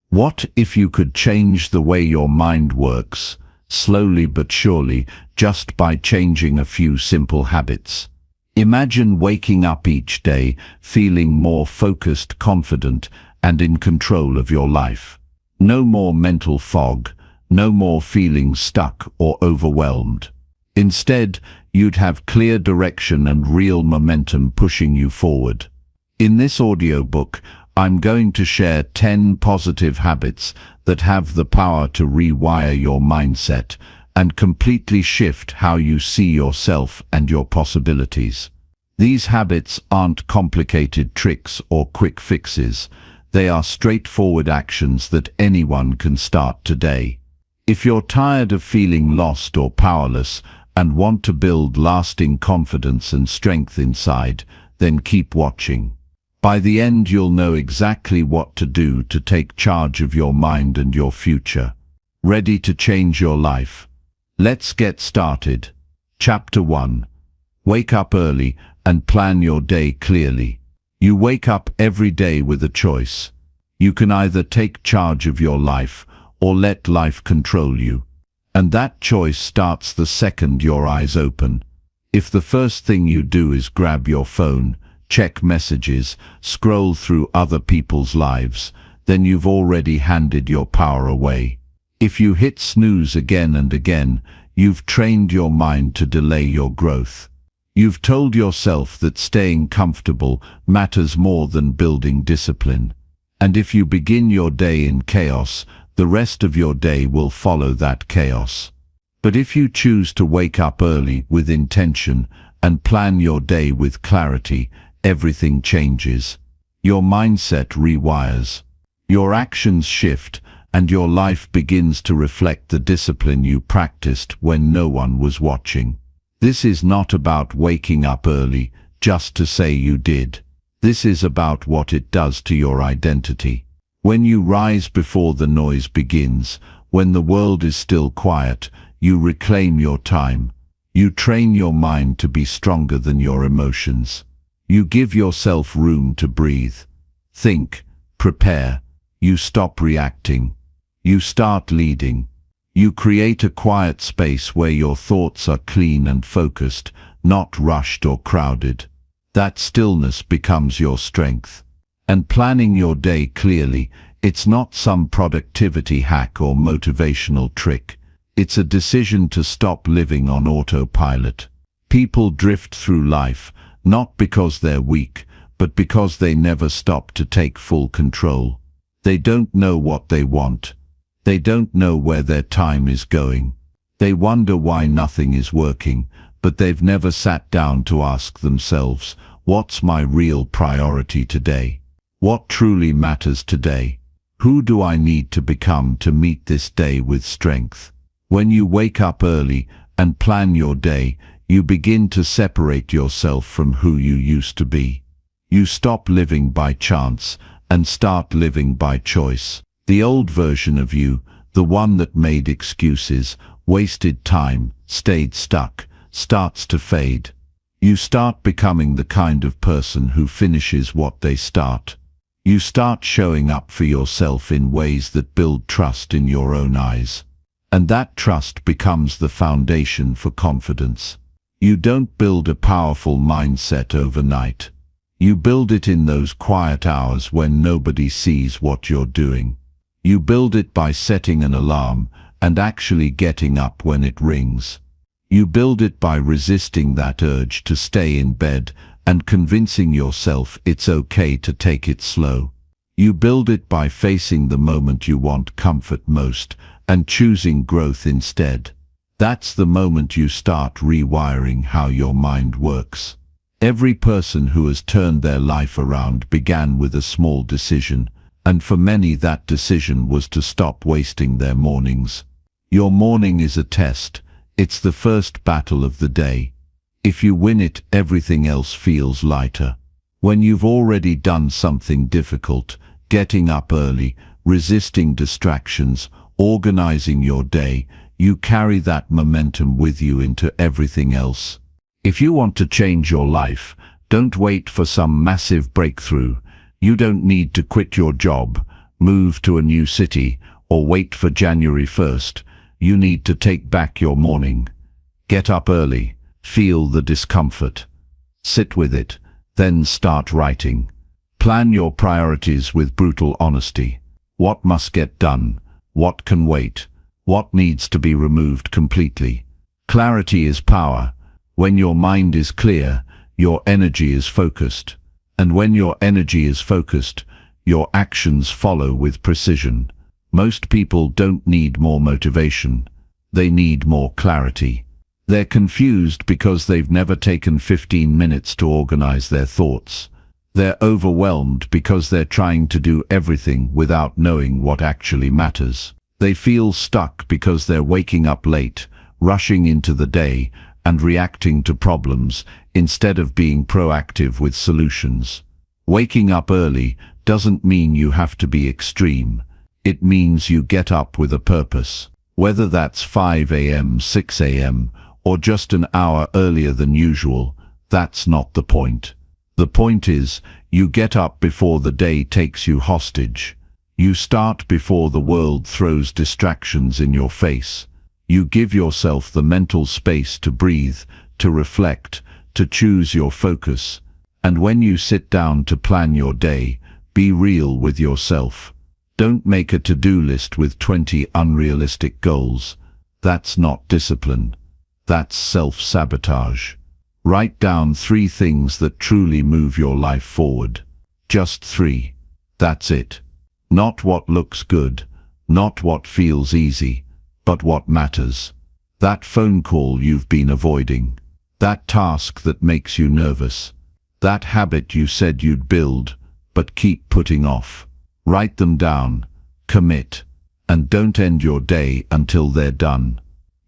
What if you could change the way your mind works, slowly but surely, just by changing a few simple habits? Imagine waking up each day feeling more focused, confident, and in control of your life. No more mental fog, no more feeling stuck or overwhelmed. Instead, you'd have clear direction and real momentum pushing you forward. In this audiobook, I'm going to share 10 positive habits that have the power to rewire your mindset and completely shift how you see yourself and your possibilities. These habits aren't complicated tricks or quick fixes. They are straightforward actions that anyone can start today. If you're tired of feeling lost or powerless and want to build lasting confidence and strength inside, then keep watching. By the end, you'll know exactly what to do to take charge of your mind and your future. Ready to change your life? Let's get started. Chapter 1. Wake up early and plan your day clearly. You wake up every day with a choice. You can either take charge of your life or let life control you. And that choice starts the second your eyes open. If the first thing you do is grab your phone, check messages, scroll through other people's lives, then you've already handed your power away. If you hit snooze again and again, you've trained your mind to delay your growth. You've told yourself that staying comfortable matters more than building discipline. And if you begin your day in chaos, the rest of your day will follow that chaos. But if you choose to wake up early with intention and plan your day with clarity, everything changes. Your mindset rewires. Your actions shift, and your life begins to reflect the discipline you practiced when no one was watching. This is not about waking up early just to say you did. This is about what it does to your identity. When you rise before the noise begins, when the world is still quiet, you reclaim your time. You train your mind to be stronger than your emotions. You give yourself room to breathe. Think, prepare. You stop reacting. You start leading. You create a quiet space where your thoughts are clean and focused, not rushed or crowded. That stillness becomes your strength. And planning your day clearly, it's not some productivity hack or motivational trick. It's a decision to stop living on autopilot. People drift through life, not because they're weak, but because they never stop to take full control. They don't know what they want. They don't know where their time is going. They wonder why nothing is working, but they've never sat down to ask themselves, what's my real priority today? What truly matters today? Who do I need to become to meet this day with strength? When you wake up early and plan your day, you begin to separate yourself from who you used to be. You stop living by chance and start living by choice. The old version of you, the one that made excuses, wasted time, stayed stuck, starts to fade. You start becoming the kind of person who finishes what they start. You start showing up for yourself in ways that build trust in your own eyes. And that trust becomes the foundation for confidence. You don't build a powerful mindset overnight. You build it in those quiet hours when nobody sees what you're doing. You build it by setting an alarm and actually getting up when it rings. You build it by resisting that urge to stay in bed and convincing yourself it's okay to take it slow. You build it by facing the moment you want comfort most and choosing growth instead. That's the moment you start rewiring how your mind works. Every person who has turned their life around began with a small decision, and for many that decision was to stop wasting their mornings. Your morning is a test. It's the first battle of the day. If you win it, everything else feels lighter. When you've already done something difficult, getting up early, resisting distractions, organizing your day, you carry that momentum with you into everything else. If you want to change your life, don't wait for some massive breakthrough. You don't need to quit your job, move to a new city, or wait for January 1st, you need to take back your morning. Get up early, feel the discomfort, sit with it, then start writing. Plan your priorities with brutal honesty. What must get done? What can wait? What needs to be removed completely? Clarity is power. When your mind is clear, your energy is focused. And when your energy is focused, your actions follow with precision. Most people don't need more motivation. They need more clarity. They're confused because they've never taken 15 minutes to organize their thoughts. They're overwhelmed because they're trying to do everything without knowing what actually matters. They feel stuck because they're waking up late, rushing into the day, and reacting to problems instead of being proactive with solutions. Waking up early doesn't mean you have to be extreme. It means you get up with a purpose. Whether that's 5 a.m., 6 a.m., or just an hour earlier than usual, that's not the point. The point is, you get up before the day takes you hostage. You start before the world throws distractions in your face. You give yourself the mental space to breathe, to reflect, to choose your focus. And when you sit down to plan your day, be real with yourself. Don't make a to-do list with 20 unrealistic goals. That's not discipline. That's self-sabotage. Write down 3 things that truly move your life forward. Just 3. That's it. Not what looks good, not what feels easy, but what matters. That phone call you've been avoiding. That task that makes you nervous. That habit you said you'd build, but keep putting off. Write them down, commit, and don't end your day until they're done.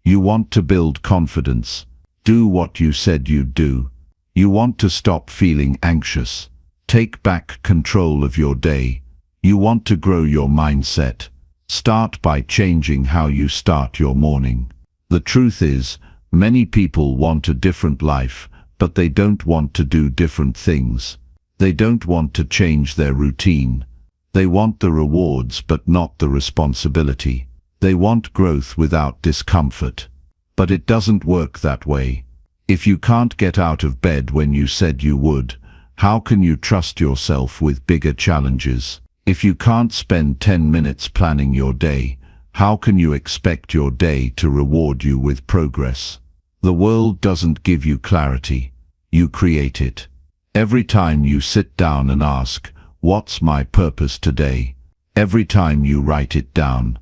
You want to build confidence. Do what you said you'd do. You want to stop feeling anxious. Take back control of your day. You want to grow your mindset. Start by changing how you start your morning. The truth is, many people want a different life, but they don't want to do different things. They don't want to change their routine. They want the rewards but not the responsibility. They want growth without discomfort. But it doesn't work that way. If you can't get out of bed when you said you would, how can you trust yourself with bigger challenges? If you can't spend 10 minutes planning your day, how can you expect your day to reward you with progress? The world doesn't give you clarity. You create it. Every time you sit down and ask, "What's my purpose today?" Every time you write it down.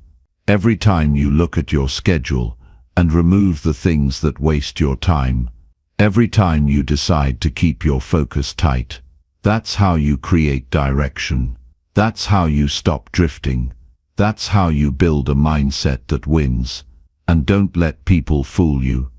Every time you look at your schedule and remove the things that waste your time. Every time you decide to keep your focus tight. That's how you create direction. That's how you stop drifting. That's how you build a mindset that wins. And don't let people fool you.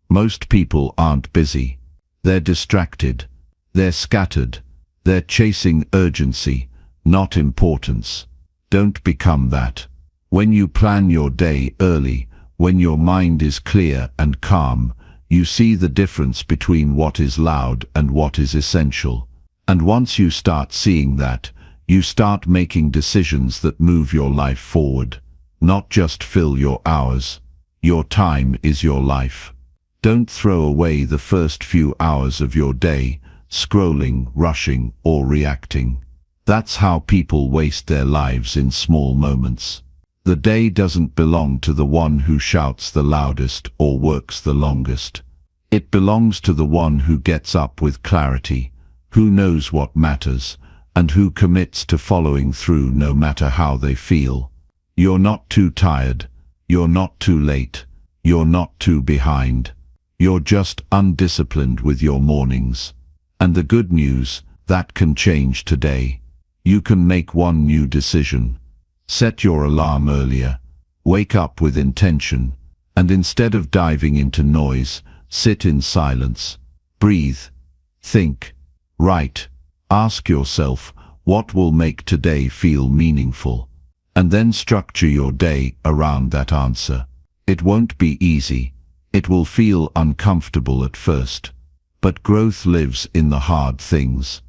Most people aren't busy. They're distracted. They're scattered. They're chasing urgency, not importance. Don't become that. When you plan your day early, when your mind is clear and calm, you see the difference between what is loud and what is essential. And once you start seeing that, you start making decisions that move your life forward, not just fill your hours. Your time is your life. Don't throw away the first few hours of your day, scrolling, rushing, or reacting. That's how people waste their lives in small moments. The day doesn't belong to the one who shouts the loudest or works the longest. It belongs to the one who gets up with clarity, who knows what matters, and who commits to following through no matter how they feel. You're not too tired. You're not too late. You're not too behind. You're just undisciplined with your mornings. And the good news, that can change today. You can make one new decision. Set your alarm earlier. Wake up with intention. And instead of diving into noise, sit in silence. Breathe. Think. Write. Ask yourself, what will make today feel meaningful? And then structure your day around that answer. It won't be easy. It will feel uncomfortable at first. But growth lives in the hard things.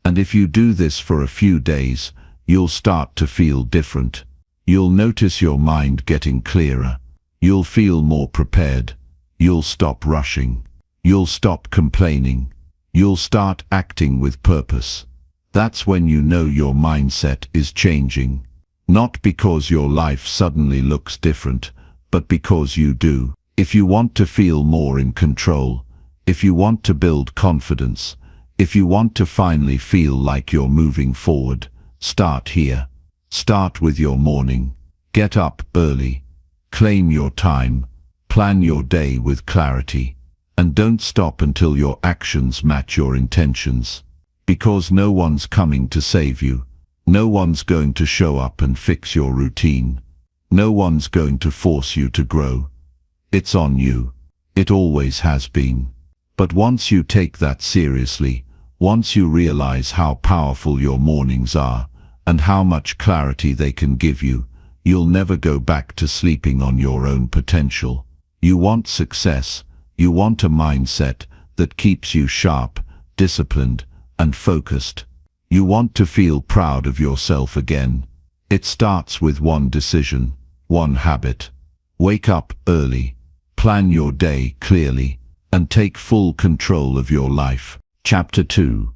And if you do this for a few days, You'll start to feel different. You'll notice your mind getting clearer. You'll feel more prepared. You'll stop rushing. You'll stop complaining. You'll start acting with purpose. That's when you know your mindset is changing. Not because your life suddenly looks different, but because you do. If you want to feel more in control, if you want to build confidence, if you want to finally feel like you're moving forward, start here. Start with your morning. Get up early. Claim your time. Plan your day with clarity. And don't stop until your actions match your intentions. Because no one's coming to save you. No one's going to show up and fix your routine. No one's going to force you to grow. It's on you. It always has been. But once you take that seriously, once you realize how powerful your mornings are, and how much clarity they can give you, you'll never go back to sleeping on your own potential. You want success. You want a mindset that keeps you sharp, disciplined, and focused. You want to feel proud of yourself again. It starts with one decision, one habit. Wake up early, plan your day clearly, and take full control of your life. Chapter 2.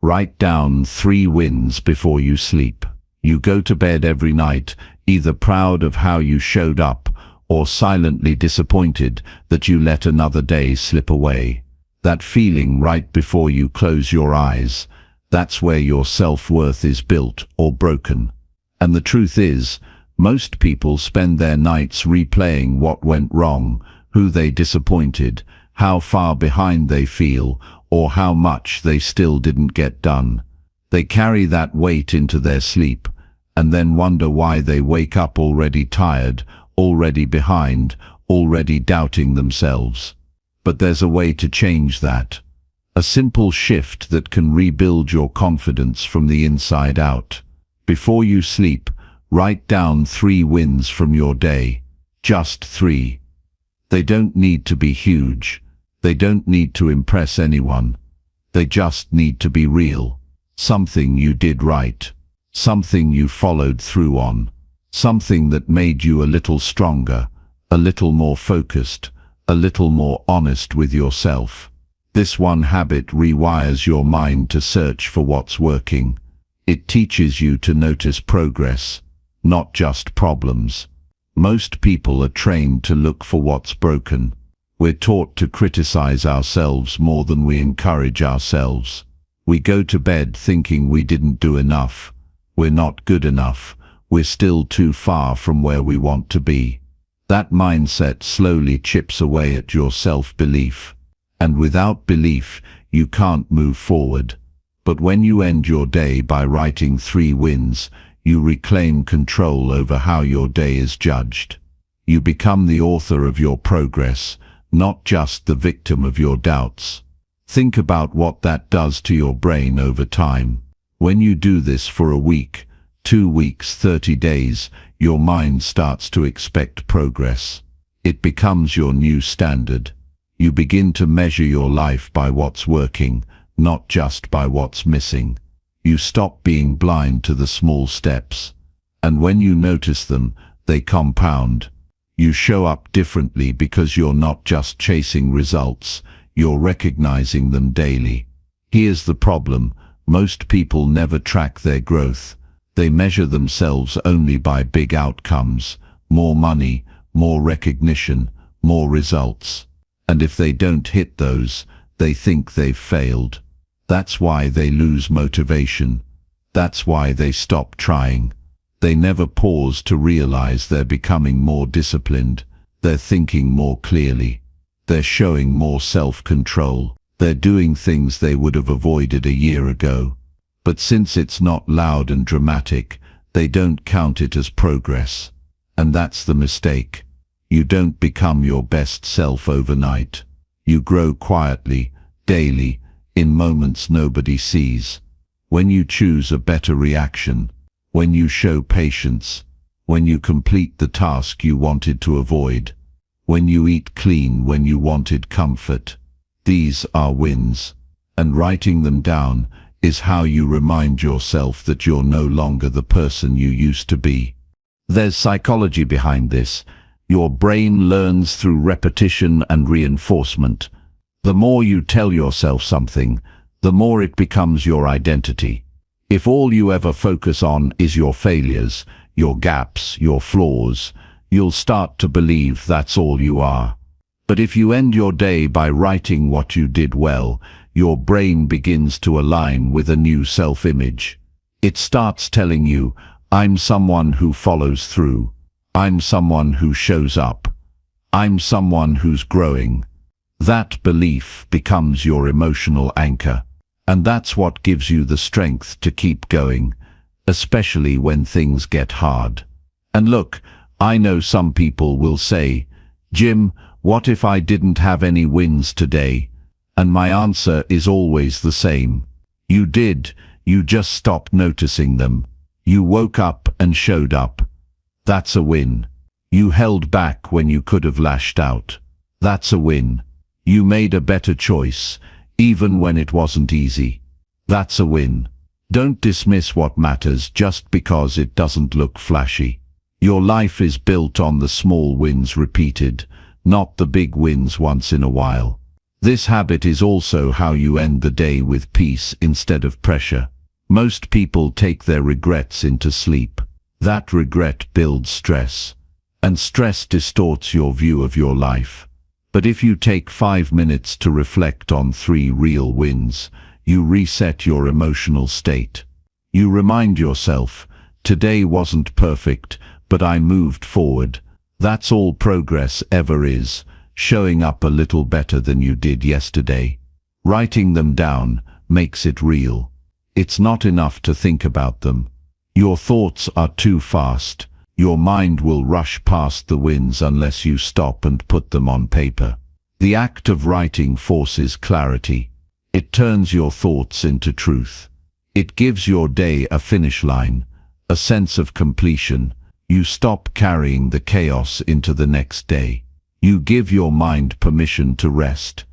Write down 3 wins before you sleep. You go to bed every night, either proud of how you showed up, or silently disappointed that you let another day slip away. That feeling right before you close your eyes, that's where your self-worth is built or broken. And the truth is, most people spend their nights replaying what went wrong, who they disappointed, how far behind they feel, or how much they still didn't get done. They carry that weight into their sleep, and then wonder why they wake up already tired, already behind, already doubting themselves. But there's a way to change that. A simple shift that can rebuild your confidence from the inside out. Before you sleep, write down 3 wins from your day. Just 3. They don't need to be huge. They don't need to impress anyone. They just need to be real. Something you did right. Something you followed through on. Something that made you a little stronger, a little more focused, a little more honest with yourself. This one habit rewires your mind to search for what's working. It teaches you to notice progress, not just problems. Most people are trained to look for what's broken. We're taught to criticize ourselves more than we encourage ourselves. We go to bed thinking we didn't do enough. We're not good enough. We're still too far from where we want to be. That mindset slowly chips away at your self-belief. And without belief, you can't move forward. But when you end your day by writing 3 wins, you reclaim control over how your day is judged. You become the author of your progress, not just the victim of your doubts. Think about what that does to your brain over time. When you do this for a week, 2 weeks, 30 days, your mind starts to expect progress. It becomes your new standard. You begin to measure your life by what's working, not just by what's missing. You stop being blind to the small steps. And when you notice them, they compound. You show up differently because you're not just chasing results, you're recognizing them daily. Here's the problem: most people never track their growth. They measure themselves only by big outcomes, more money, more recognition, more results. And if they don't hit those, they think they've failed. That's why they lose motivation. That's why they stop trying. They never pause to realize they're becoming more disciplined. They're thinking more clearly. They're showing more self-control. They're doing things they would have avoided a year ago. But since it's not loud and dramatic, they don't count it as progress. And that's the mistake. You don't become your best self overnight. You grow quietly, daily, in moments nobody sees. When you choose a better reaction, when you show patience, when you complete the task you wanted to avoid, when you eat clean when you wanted comfort. These are wins. And writing them down, is how you remind yourself that you're no longer the person you used to be. There's psychology behind this. Your brain learns through repetition and reinforcement. The more you tell yourself something, the more it becomes your identity. If all you ever focus on is your failures, your gaps, your flaws, you'll start to believe that's all you are. But if you end your day by writing what you did well, your brain begins to align with a new self-image. It starts telling you, I'm someone who follows through. I'm someone who shows up. I'm someone who's growing. That belief becomes your emotional anchor. And that's what gives you the strength to keep going, especially when things get hard. And look, I know some people will say, Jim, what if I didn't have any wins today? And my answer is always the same. You did, you just stopped noticing them. You woke up and showed up. That's a win. You held back when you could have lashed out. That's a win. You made a better choice, even when it wasn't easy. That's a win. Don't dismiss what matters just because it doesn't look flashy. Your life is built on the small wins repeated, not the big wins once in a while. This habit is also how you end the day with peace instead of pressure. Most people take their regrets into sleep. That regret builds stress, and stress distorts your view of your life. But if you take 5 minutes to reflect on 3 real wins, you reset your emotional state. You remind yourself, today wasn't perfect, but I moved forward. That's all progress ever is, showing up a little better than you did yesterday. Writing them down makes it real. It's not enough to think about them. Your thoughts are too fast. Your mind will rush past the wins unless you stop and put them on paper. The act of writing forces clarity. It turns your thoughts into truth. It gives your day a finish line, a sense of completion. You stop carrying the chaos into the next day. You give your mind permission to rest.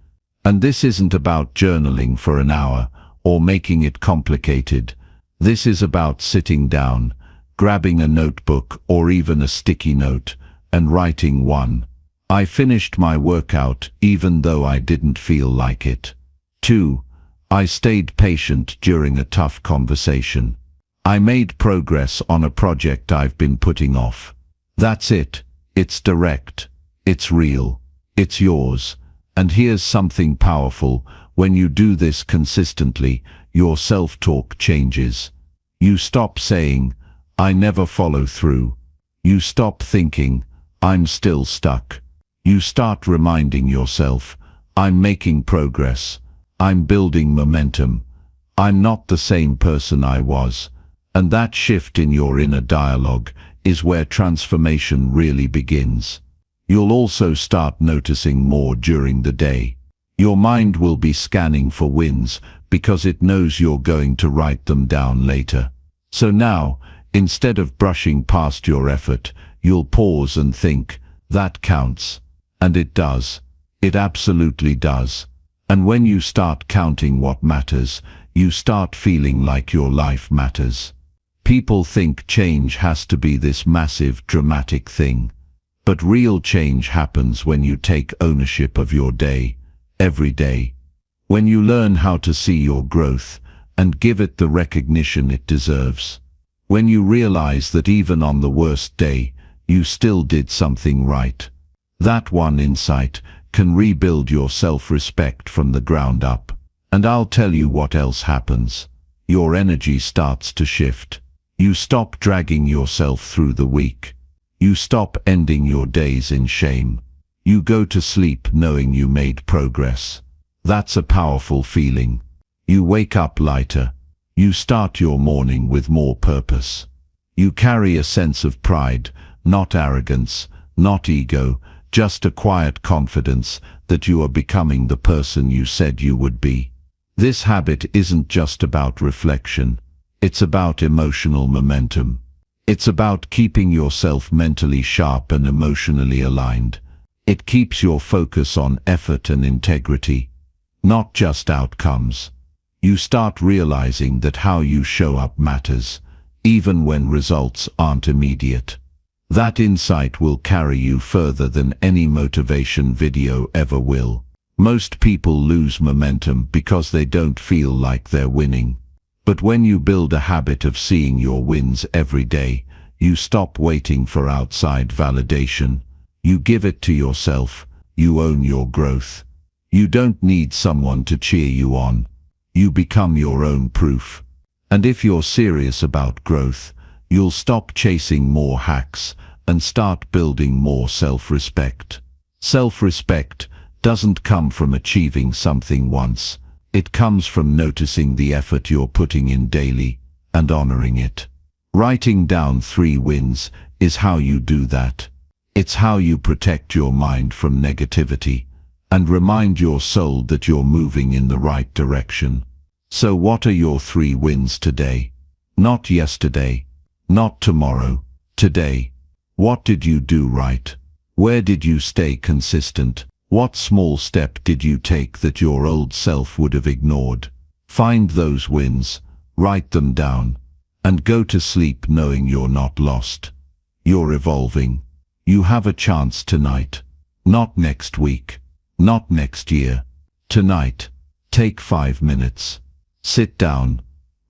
And this isn't about journaling for an hour or making it complicated. This is about sitting down, grabbing a notebook or even a sticky note, and writing 1. I finished my workout even though I didn't feel like it. 2. I stayed patient during a tough conversation. I made progress on a project I've been putting off. That's it. It's direct. It's real. It's yours. And here's something powerful. When you do this consistently, your self-talk changes. You stop saying, I never follow through. You stop thinking, I'm still stuck. You start reminding yourself, I'm making progress. I'm building momentum. I'm not the same person I was. And that shift in your inner dialogue is where transformation really begins. You'll also start noticing more during the day. Your mind will be scanning for wins because it knows you're going to write them down later. So now, instead of brushing past your effort, you'll pause and think, that counts. And it does. It absolutely does. And when you start counting what matters, you start feeling like your life matters. People think change has to be this massive, dramatic thing. But real change happens when you take ownership of your day, every day. When you learn how to see your growth and give it the recognition it deserves. When you realize that even on the worst day, you still did something right. That one insight can rebuild your self-respect from the ground up. And I'll tell you what else happens. Your energy starts to shift. You stop dragging yourself through the week. You stop ending your days in shame. You go to sleep knowing you made progress. That's a powerful feeling. You wake up lighter. You start your morning with more purpose. You carry a sense of pride, not arrogance, not ego, just a quiet confidence that you are becoming the person you said you would be. This habit isn't just about reflection. It's about emotional momentum. It's about keeping yourself mentally sharp and emotionally aligned. It keeps your focus on effort and integrity, not just outcomes. You start realizing that how you show up matters, even when results aren't immediate. That insight will carry you further than any motivation video ever will. Most people lose momentum because they don't feel like they're winning. But when you build a habit of seeing your wins every day, you stop waiting for outside validation. You give it to yourself. You own your growth. You don't need someone to cheer you on. You become your own proof. And if you're serious about growth, you'll stop chasing more hacks and start building more self-respect. Self-respect doesn't come from achieving something once. It comes from noticing the effort you're putting in daily and honoring it. Writing down 3 wins is how you do that. It's how you protect your mind from negativity and remind your soul that you're moving in the right direction. So what are your 3 wins today? Not yesterday, not tomorrow, today. What did you do right? Where did you stay consistent? What small step did you take that your old self would have ignored? Find those wins, write them down, and go to sleep knowing you're not lost. You're evolving. You have a chance tonight. Not next week. Not next year. Tonight. Take 5 minutes. Sit down.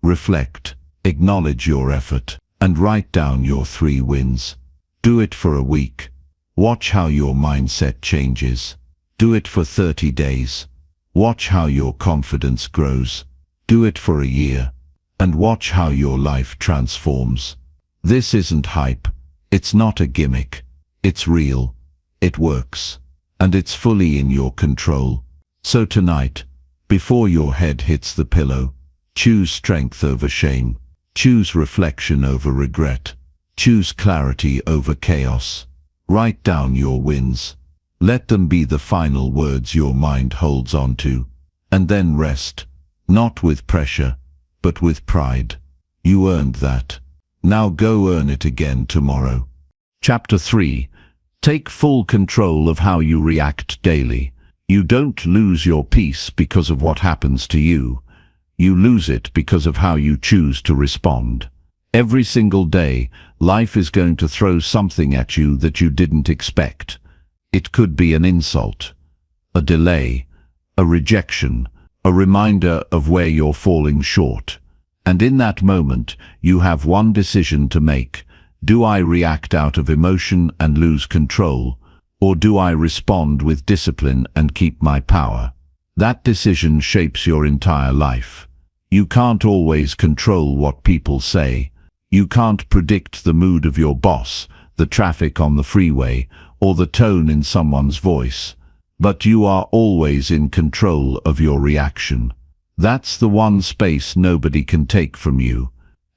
Reflect. Acknowledge your effort. And write down your 3 wins. Do it for a week. Watch how your mindset changes. Do it for 30 days. Watch how your confidence grows. Do it for a year. And watch how your life transforms. This isn't hype. It's not a gimmick. It's real. It works. And it's fully in your control. So tonight, before your head hits the pillow, choose strength over shame. Choose reflection over regret. Choose clarity over chaos. Write down your wins. Let them be the final words your mind holds on to. And then rest. Not with pressure, but with pride. You earned that. Now go earn it again tomorrow. Chapter 3. Take full control of how you react daily. You don't lose your peace because of what happens to you. You lose it because of how you choose to respond. Every single day, life is going to throw something at you that you didn't expect. It could be an insult, a delay, a rejection, a reminder of where you're falling short. And in that moment, you have one decision to make. Do I react out of emotion and lose control, or do I respond with discipline and keep my power? That decision shapes your entire life. You can't always control what people say. You can't predict the mood of your boss, the traffic on the freeway, or the tone in someone's voice. But you are always in control of your reaction. That's the one space nobody can take from you.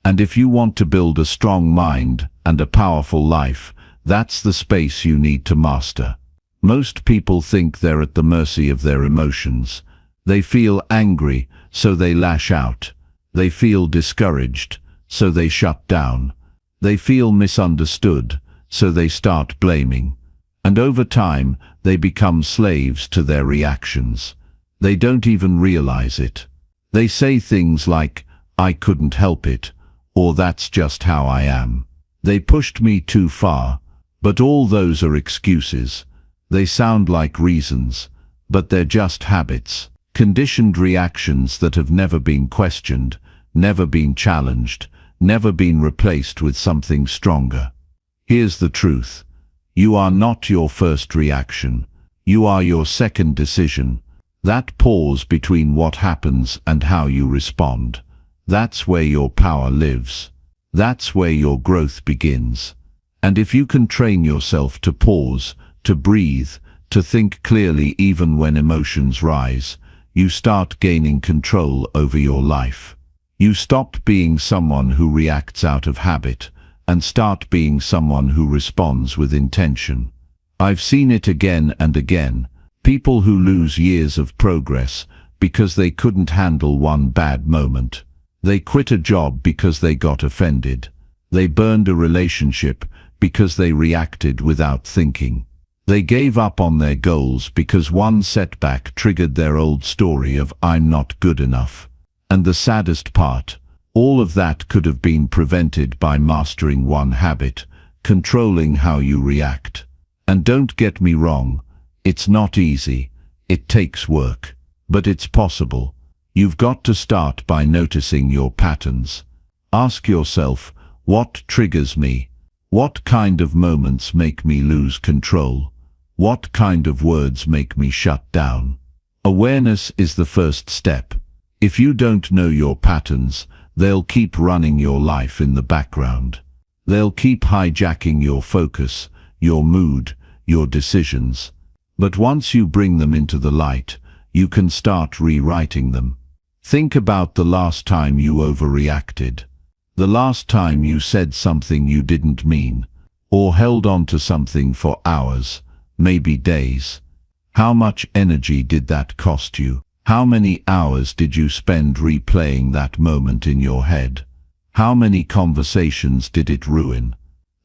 And if you want to build a strong mind and a powerful life, that's the space you need to master. Most people think they're at the mercy of their emotions. They feel angry, so they lash out. They feel discouraged, so they shut down. They feel misunderstood, so they start blaming. And over time, they become slaves to their reactions. They don't even realize it. They say things like, "I couldn't help it," or "That's just how I am." They pushed me too far. But all those are excuses. They sound like reasons, but they're just habits. Conditioned reactions that have never been questioned, never been challenged, never been replaced with something stronger. Here's the truth. You are not your first reaction. You are your second decision. That pause between what happens and how you respond. That's where your power lives. That's where your growth begins. And if you can train yourself to pause, to breathe, to think clearly even when emotions rise, you start gaining control over your life. You stop being someone who reacts out of habit and start being someone who responds with intention. I've seen it again and again. People who lose years of progress because they couldn't handle one bad moment. They quit a job because they got offended. They burned a relationship because they reacted without thinking. They gave up on their goals because one setback triggered their old story of "I'm not good enough." And the saddest part, all of that could have been prevented by mastering one habit, controlling how you react. And don't get me wrong, it's not easy, it takes work, but it's possible. You've got to start by noticing your patterns. Ask yourself, what triggers me? What kind of moments make me lose control? What kind of words make me shut down? Awareness is the first step. If you don't know your patterns, they'll keep running your life in the background. They'll keep hijacking your focus, your mood, your decisions. But once you bring them into the light, you can start rewriting them. Think about the last time you overreacted. The last time you said something you didn't mean, or held on to something for hours, maybe days. How much energy did that cost you? How many hours did you spend replaying that moment in your head? How many conversations did it ruin?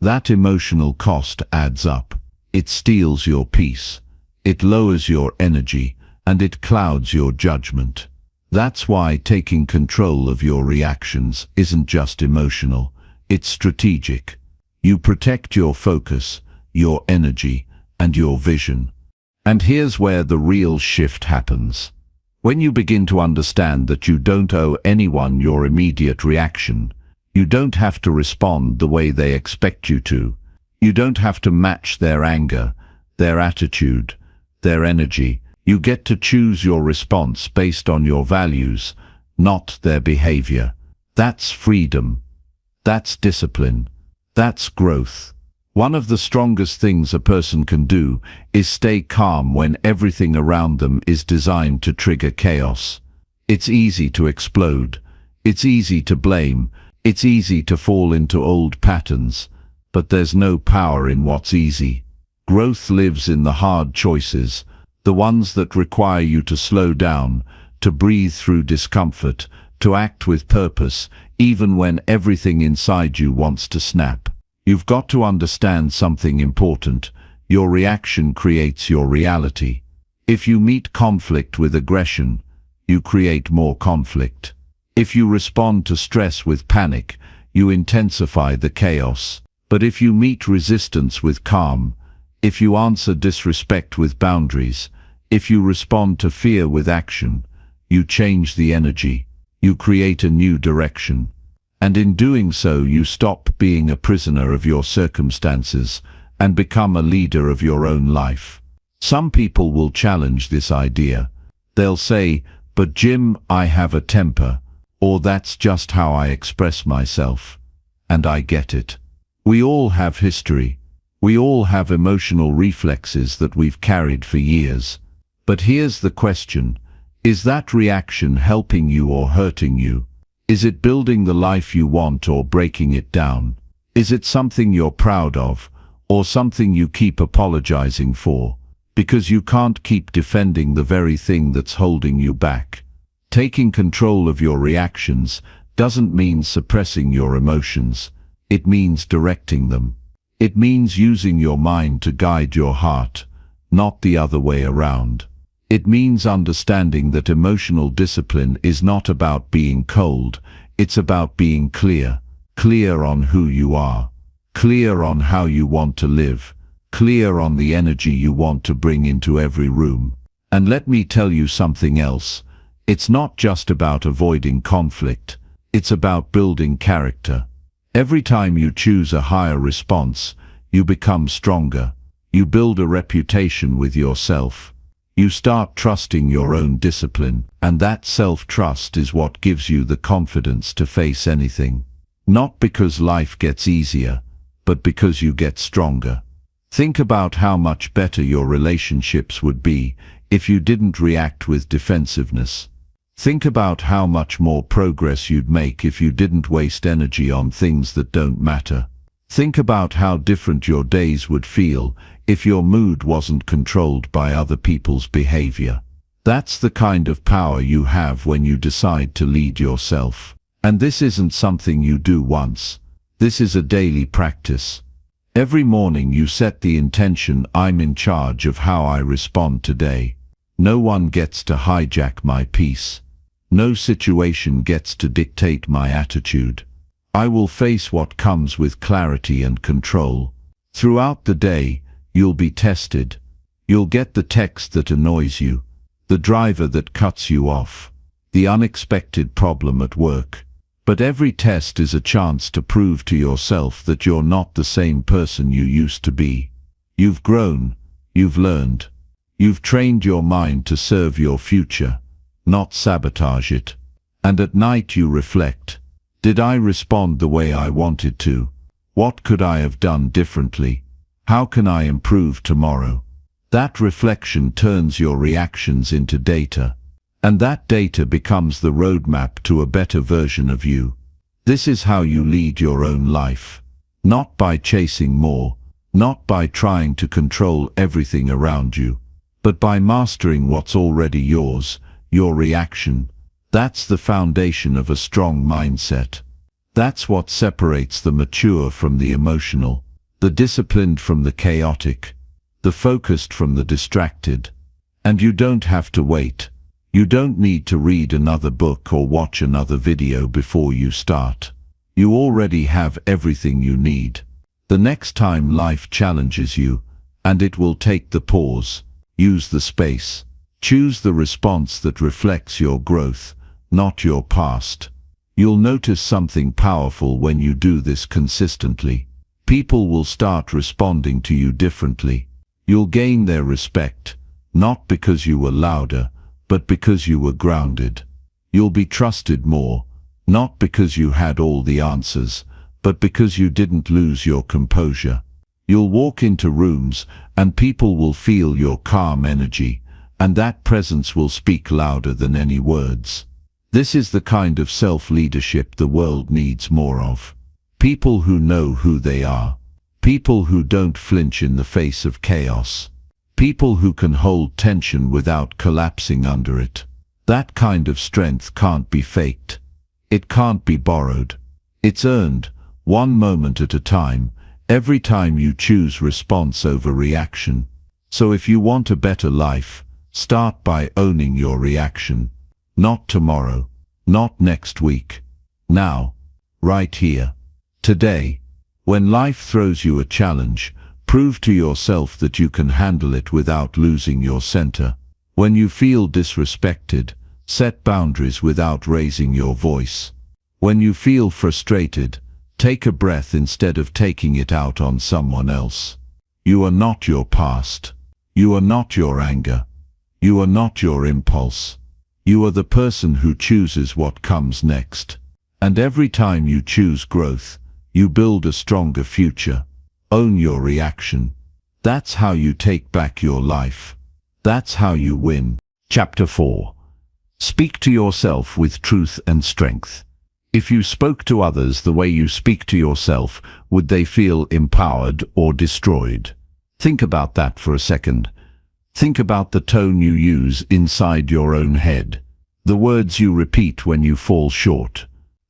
That emotional cost adds up. It steals your peace. It lowers your energy, and it clouds your judgment. That's why taking control of your reactions isn't just emotional, it's strategic. You protect your focus, your energy, and your vision. And here's where the real shift happens. When you begin to understand that you don't owe anyone your immediate reaction, you don't have to respond the way they expect you to. You don't have to match their anger, their attitude, their energy. You get to choose your response based on your values, not their behavior. That's freedom. That's discipline. That's growth. One of the strongest things a person can do is stay calm when everything around them is designed to trigger chaos. It's easy to explode. It's easy to blame. It's easy to fall into old patterns. But there's no power in what's easy. Growth lives in the hard choices, the ones that require you to slow down, to breathe through discomfort, to act with purpose, even when everything inside you wants to snap. You've got to understand something important. Your reaction creates your reality. If you meet conflict with aggression, you create more conflict. If you respond to stress with panic, you intensify the chaos. But if you meet resistance with calm, if you answer disrespect with boundaries, if you respond to fear with action, you change the energy. You create a new direction. And in doing so, you stop being a prisoner of your circumstances and become a leader of your own life. Some people will challenge this idea. They'll say, "But Jim, I have a temper," or "That's just how I express myself." And I get it. We all have history. We all have emotional reflexes that we've carried for years. But here's the question. Is that reaction helping you or hurting you? Is it building the life you want or breaking it down? Is it something you're proud of, or something you keep apologizing for? Because you can't keep defending the very thing that's holding you back. Taking control of your reactions doesn't mean suppressing your emotions. It means directing them. It means using your mind to guide your heart, not the other way around. It means understanding that emotional discipline is not about being cold, it's about being clear. Clear on who you are, clear on how you want to live, clear on the energy you want to bring into every room. And let me tell you something else. It's not just about avoiding conflict, it's about building character. Every time you choose a higher response, you become stronger. You build a reputation with yourself. You start trusting your own discipline, and that self-trust is what gives you the confidence to face anything. Not because life gets easier, but because you get stronger. Think about how much better your relationships would be if you didn't react with defensiveness. Think about how much more progress you'd make if you didn't waste energy on things that don't matter. Think about how different your days would feel if your mood wasn't controlled by other people's behavior. That's the kind of power you have when you decide to lead yourself. And this isn't something you do once. This is a daily practice. Every morning you set the intention, "I'm in charge of how I respond today. No one gets to hijack my peace. No situation gets to dictate my attitude. I will face what comes with clarity and control. Throughout the day, you'll be tested. You'll get the text that annoys you, the driver that cuts you off, the unexpected problem at work. But every test is a chance to prove to yourself that you're not the same person you used to be. You've grown, you've learned, you've trained your mind to serve your future, not sabotage it. And at night you reflect. Did I respond the way I wanted to? What could I have done differently? How can I improve tomorrow? That reflection turns your reactions into data, and that data becomes the roadmap to a better version of you. This is how you lead your own life. Not by chasing more, not by trying to control everything around you, but by mastering what's already yours, your reaction. That's the foundation of a strong mindset. That's what separates the mature from the emotional, the disciplined from the chaotic, the focused from the distracted. And you don't have to wait. You don't need to read another book or watch another video before you start. You already have everything you need. The next time life challenges you, and it will take the pause, use the space. Choose the response that reflects your growth, not your past. You'll notice something powerful when you do this consistently. People will start responding to you differently. You'll gain their respect, not because you were louder, but because you were grounded. You'll be trusted more, not because you had all the answers, but because you didn't lose your composure. You'll walk into rooms, and people will feel your calm energy, and that presence will speak louder than any words. This is the kind of self-leadership the world needs more of. People who know who they are. People who don't flinch in the face of chaos. People who can hold tension without collapsing under it. That kind of strength can't be faked. It can't be borrowed. It's earned, one moment at a time, every time you choose response over reaction. So if you want a better life, start by owning your reaction. Not tomorrow, not next week. Now, right here, today. When life throws you a challenge, prove to yourself that you can handle it without losing your center. When you feel disrespected, set boundaries without raising your voice. When you feel frustrated, take a breath instead of taking it out on someone else. You are not your past. You are not your anger. You are not your impulse. You are the person who chooses what comes next. And every time you choose growth, you build a stronger future. Own your reaction. That's how you take back your life. That's how you win. Chapter 4. Speak to yourself with truth and strength. If you spoke to others the way you speak to yourself, would they feel empowered or destroyed? Think about that for a second. Think about the tone you use inside your own head, the words you repeat when you fall short,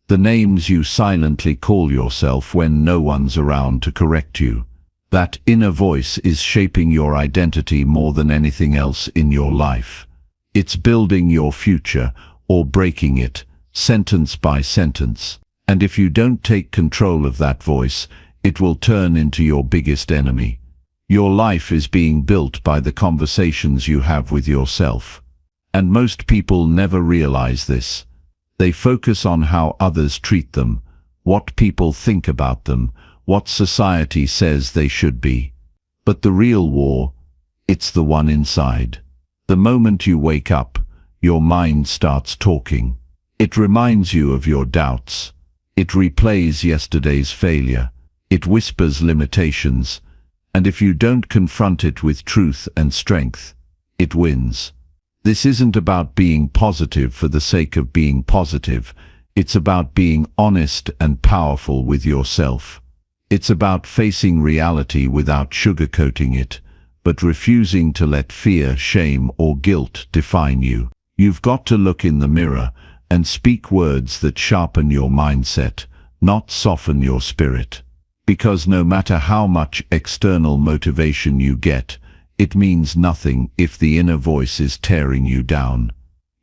the names you silently call yourself when no one's around to correct you. That inner voice is shaping your identity more than anything else in your life. It's building your future or breaking it, sentence by sentence. And if you don't take control of that voice, it will turn into your biggest enemy. Your life is being built by the conversations you have with yourself. And most people never realize this. They focus on how others treat them, what people think about them, what society says they should be. But the real war, it's the one inside. The moment you wake up, your mind starts talking. It reminds you of your doubts. It replays yesterday's failure. It whispers limitations. And if you don't confront it with truth and strength, it wins. This isn't about being positive for the sake of being positive. It's about being honest and powerful with yourself. It's about facing reality without sugarcoating it, but refusing to let fear, shame, or guilt define you. You've got to look in the mirror and speak words that sharpen your mindset, not soften your spirit. Because no matter how much external motivation you get, it means nothing if the inner voice is tearing you down.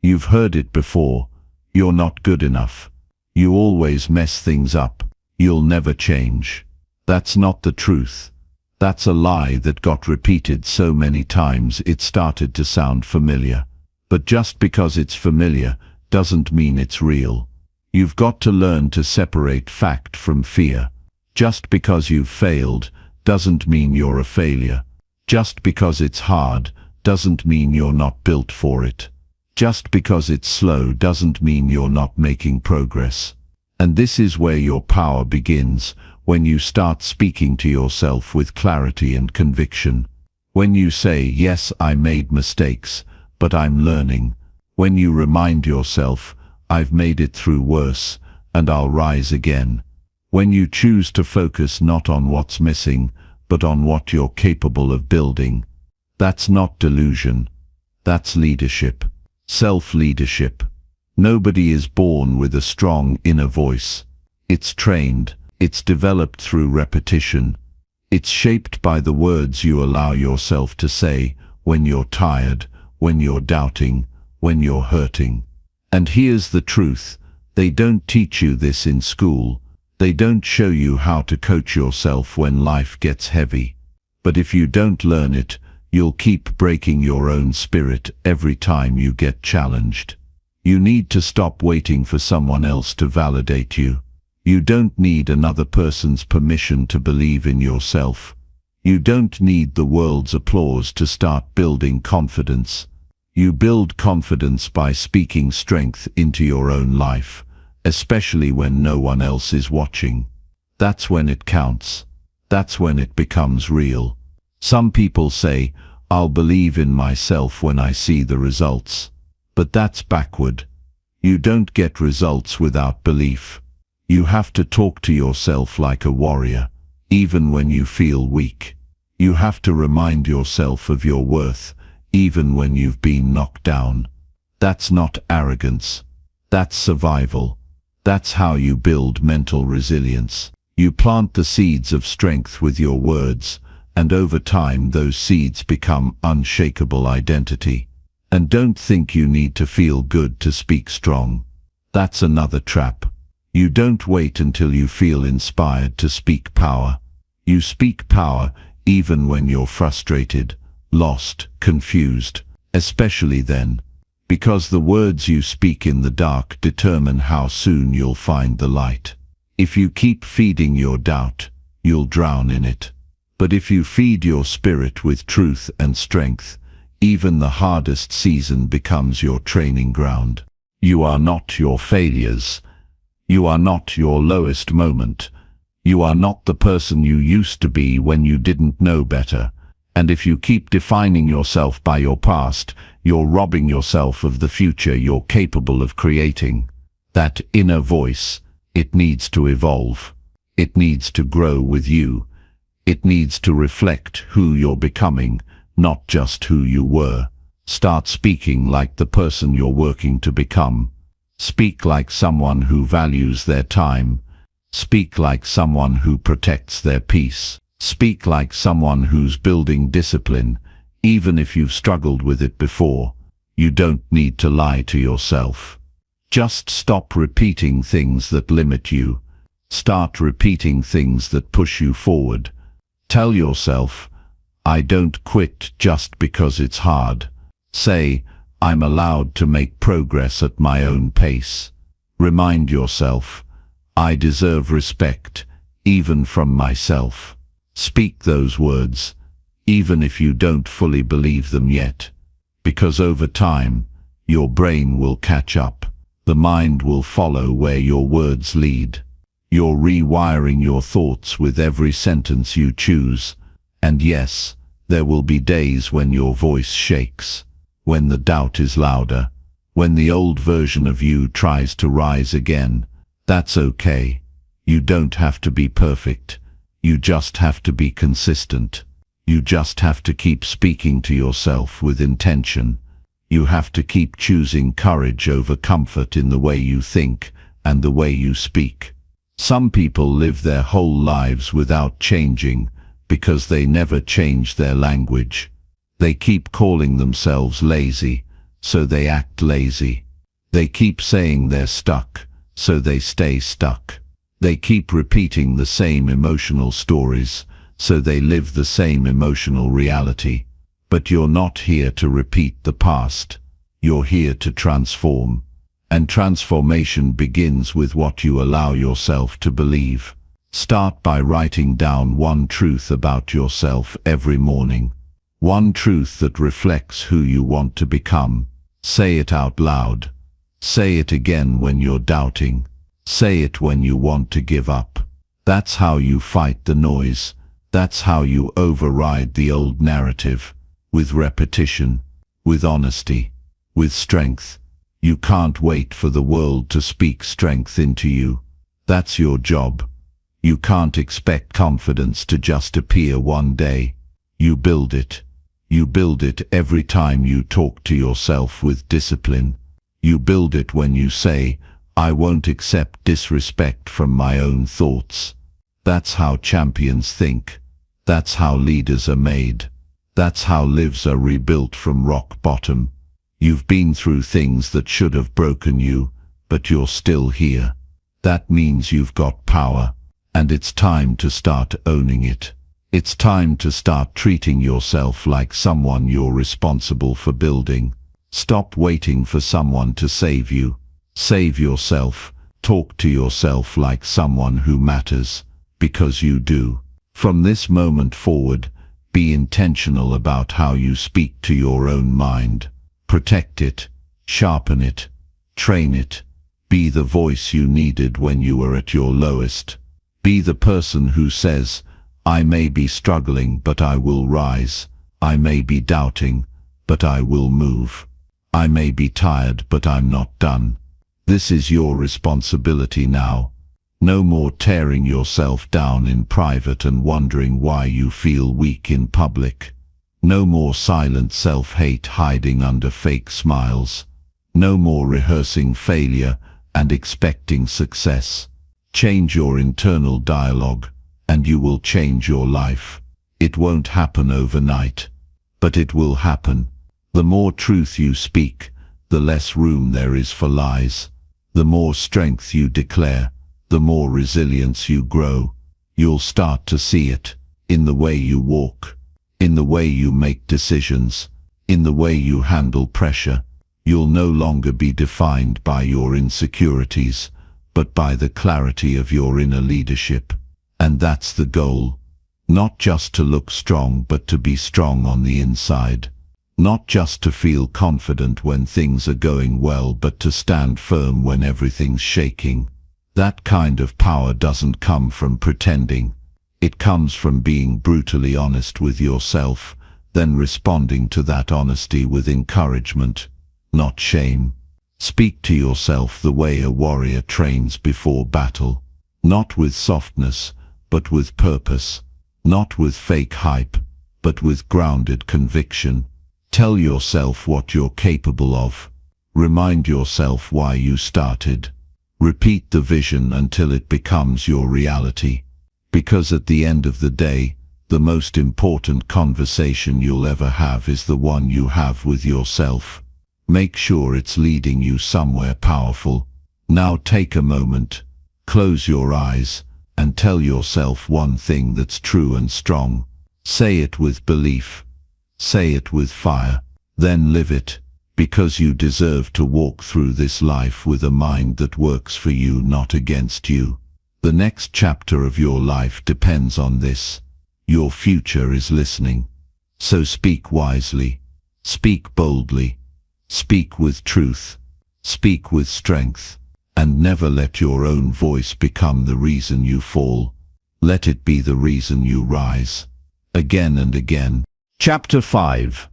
You've heard it before. You're not good enough. You always mess things up. You'll never change. That's not the truth. That's a lie that got repeated so many times it started to sound familiar. But just because it's familiar doesn't mean it's real. You've got to learn to separate fact from fear. Just because you've failed doesn't mean you're a failure. Just because it's hard doesn't mean you're not built for it. Just because it's slow doesn't mean you're not making progress. And this is where your power begins, when you start speaking to yourself with clarity and conviction. When you say, yes, I made mistakes, but I'm learning. When you remind yourself, I've made it through worse, and I'll rise again. When you choose to focus not on what's missing, but on what you're capable of building. That's not delusion. That's leadership. Self-leadership. Nobody is born with a strong inner voice. It's trained. It's developed through repetition. It's shaped by the words you allow yourself to say when you're tired, when you're doubting, when you're hurting. And here's the truth. They don't teach you this in school. They don't show you how to coach yourself when life gets heavy. But if you don't learn it, you'll keep breaking your own spirit every time you get challenged. You need to stop waiting for someone else to validate you. You don't need another person's permission to believe in yourself. You don't need the world's applause to start building confidence. You build confidence by speaking strength into your own life, especially when no one else is watching. That's when it counts. That's when it becomes real. Some people say, I'll believe in myself when I see the results. But that's backward. You don't get results without belief. You have to talk to yourself like a warrior, even when you feel weak. You have to remind yourself of your worth, even when you've been knocked down. That's not arrogance. That's survival. That's how you build mental resilience. You plant the seeds of strength with your words, and over time those seeds become unshakable identity. And don't think you need to feel good to speak strong. That's another trap. You don't wait until you feel inspired to speak power. You speak power even when you're frustrated, lost, confused, especially then. Because the words you speak in the dark determine how soon you'll find the light. If you keep feeding your doubt, you'll drown in it. But if you feed your spirit with truth and strength, even the hardest season becomes your training ground. You are not your failures. You are not your lowest moment. You are not the person you used to be when you didn't know better. And if you keep defining yourself by your past, you're robbing yourself of the future you're capable of creating. That inner voice, it needs to evolve. It needs to grow with you. It needs to reflect who you're becoming, not just who you were. Start speaking like the person you're working to become. Speak like someone who values their time. Speak like someone who protects their peace. Speak like someone who's building discipline, even if you've struggled with it before. You don't need to lie to yourself. Just stop repeating things that limit you. Start repeating things that push you forward. Tell yourself, I don't quit just because it's hard. Say, I'm allowed to make progress at my own pace. Remind yourself, I deserve respect, even from myself. Speak those words, even if you don't fully believe them yet. Because over time, your brain will catch up. The mind will follow where your words lead. You're rewiring your thoughts with every sentence you choose. And yes, there will be days when your voice shakes, when the doubt is louder, when the old version of you tries to rise again. That's okay. You don't have to be perfect. You just have to be consistent. You just have to keep speaking to yourself with intention. You have to keep choosing courage over comfort in the way you think and the way you speak. Some people live their whole lives without changing because they never change their language. They keep calling themselves lazy, so they act lazy. They keep saying they're stuck, so they stay stuck. They keep repeating the same emotional stories, so they live the same emotional reality. But you're not here to repeat the past. You're here to transform. And transformation begins with what you allow yourself to believe. Start by writing down one truth about yourself every morning. One truth that reflects who you want to become. Say it out loud. Say it again when you're doubting. Say it when you want to give up. That's how you fight the noise. That's how you override the old narrative. With repetition, with honesty, with strength. You can't wait for the world to speak strength into you. That's your job. You can't expect confidence to just appear one day. You build it. You build it every time you talk to yourself with discipline. You build it when you say, I won't accept disrespect from my own thoughts. That's how champions think. That's how leaders are made. That's how lives are rebuilt from rock bottom. You've been through things that should have broken you, but you're still here. That means you've got power, and it's time to start owning it. It's time to start treating yourself like someone you're responsible for building. Stop waiting for someone to save you. Save yourself. Talk to yourself like someone who matters, because you do. From this moment forward, be intentional about how you speak to your own mind. Protect it, sharpen it, train it. Be the voice you needed when you were at your lowest. Be the person who says, I may be struggling, but I will rise. I may be doubting, but I will move. I may be tired, but I'm not done. This is your responsibility now. No more tearing yourself down in private and wondering why you feel weak in public. No more silent self-hate hiding under fake smiles. No more rehearsing failure and expecting success. Change your internal dialogue, and you will change your life. It won't happen overnight, but it will happen. The more truth you speak, the less room there is for lies. The more strength you declare, the more resilience you grow. You'll start to see it in the way you walk, in the way you make decisions, in the way you handle pressure. You'll no longer be defined by your insecurities, but by the clarity of your inner leadership. And that's the goal. Not just to look strong, but to be strong on the inside. Not just to feel confident when things are going well, but to stand firm when everything's shaking. That kind of power doesn't come from pretending. It comes from being brutally honest with yourself, then responding to that honesty with encouragement, not shame. Speak to yourself the way a warrior trains before battle. Not with softness, but with purpose. Not with fake hype, but with grounded conviction. Tell yourself what you're capable of. Remind yourself why you started. Repeat the vision until it becomes your reality. Because at the end of the day, the most important conversation you'll ever have is the one you have with yourself. Make sure it's leading you somewhere powerful. Now take a moment, close your eyes, and tell yourself one thing that's true and strong. Say it with belief. Say it with fire. Then live it, because you deserve to walk through this life with a mind that works for you, not against you. The next chapter of your life depends on this. Your future is listening. So speak wisely. Speak boldly. Speak with truth. Speak with strength. And never let your own voice become the reason you fall. Let it be the reason you rise. Again and again. Chapter 5.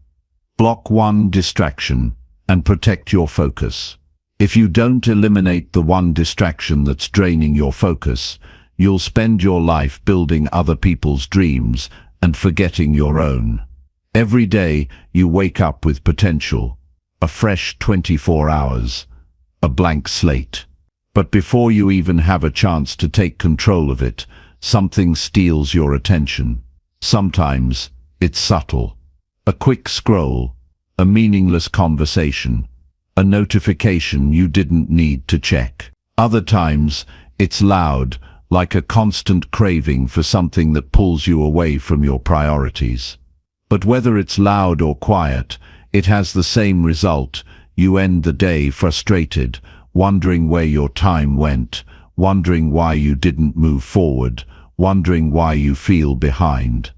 Block one distraction and protect your focus. If you don't eliminate the one distraction that's draining your focus, you'll spend your life building other people's dreams and forgetting your own. Every day you wake up with potential, a fresh 24 hours, a blank slate. But before you even have a chance to take control of it, something steals your attention. Sometimes it's subtle. A quick scroll, a meaningless conversation, a notification you didn't need to check. Other times, it's loud, like a constant craving for something that pulls you away from your priorities. But whether it's loud or quiet, it has the same result. You end the day frustrated, wondering where your time went, wondering why you didn't move forward, wondering why you feel behind.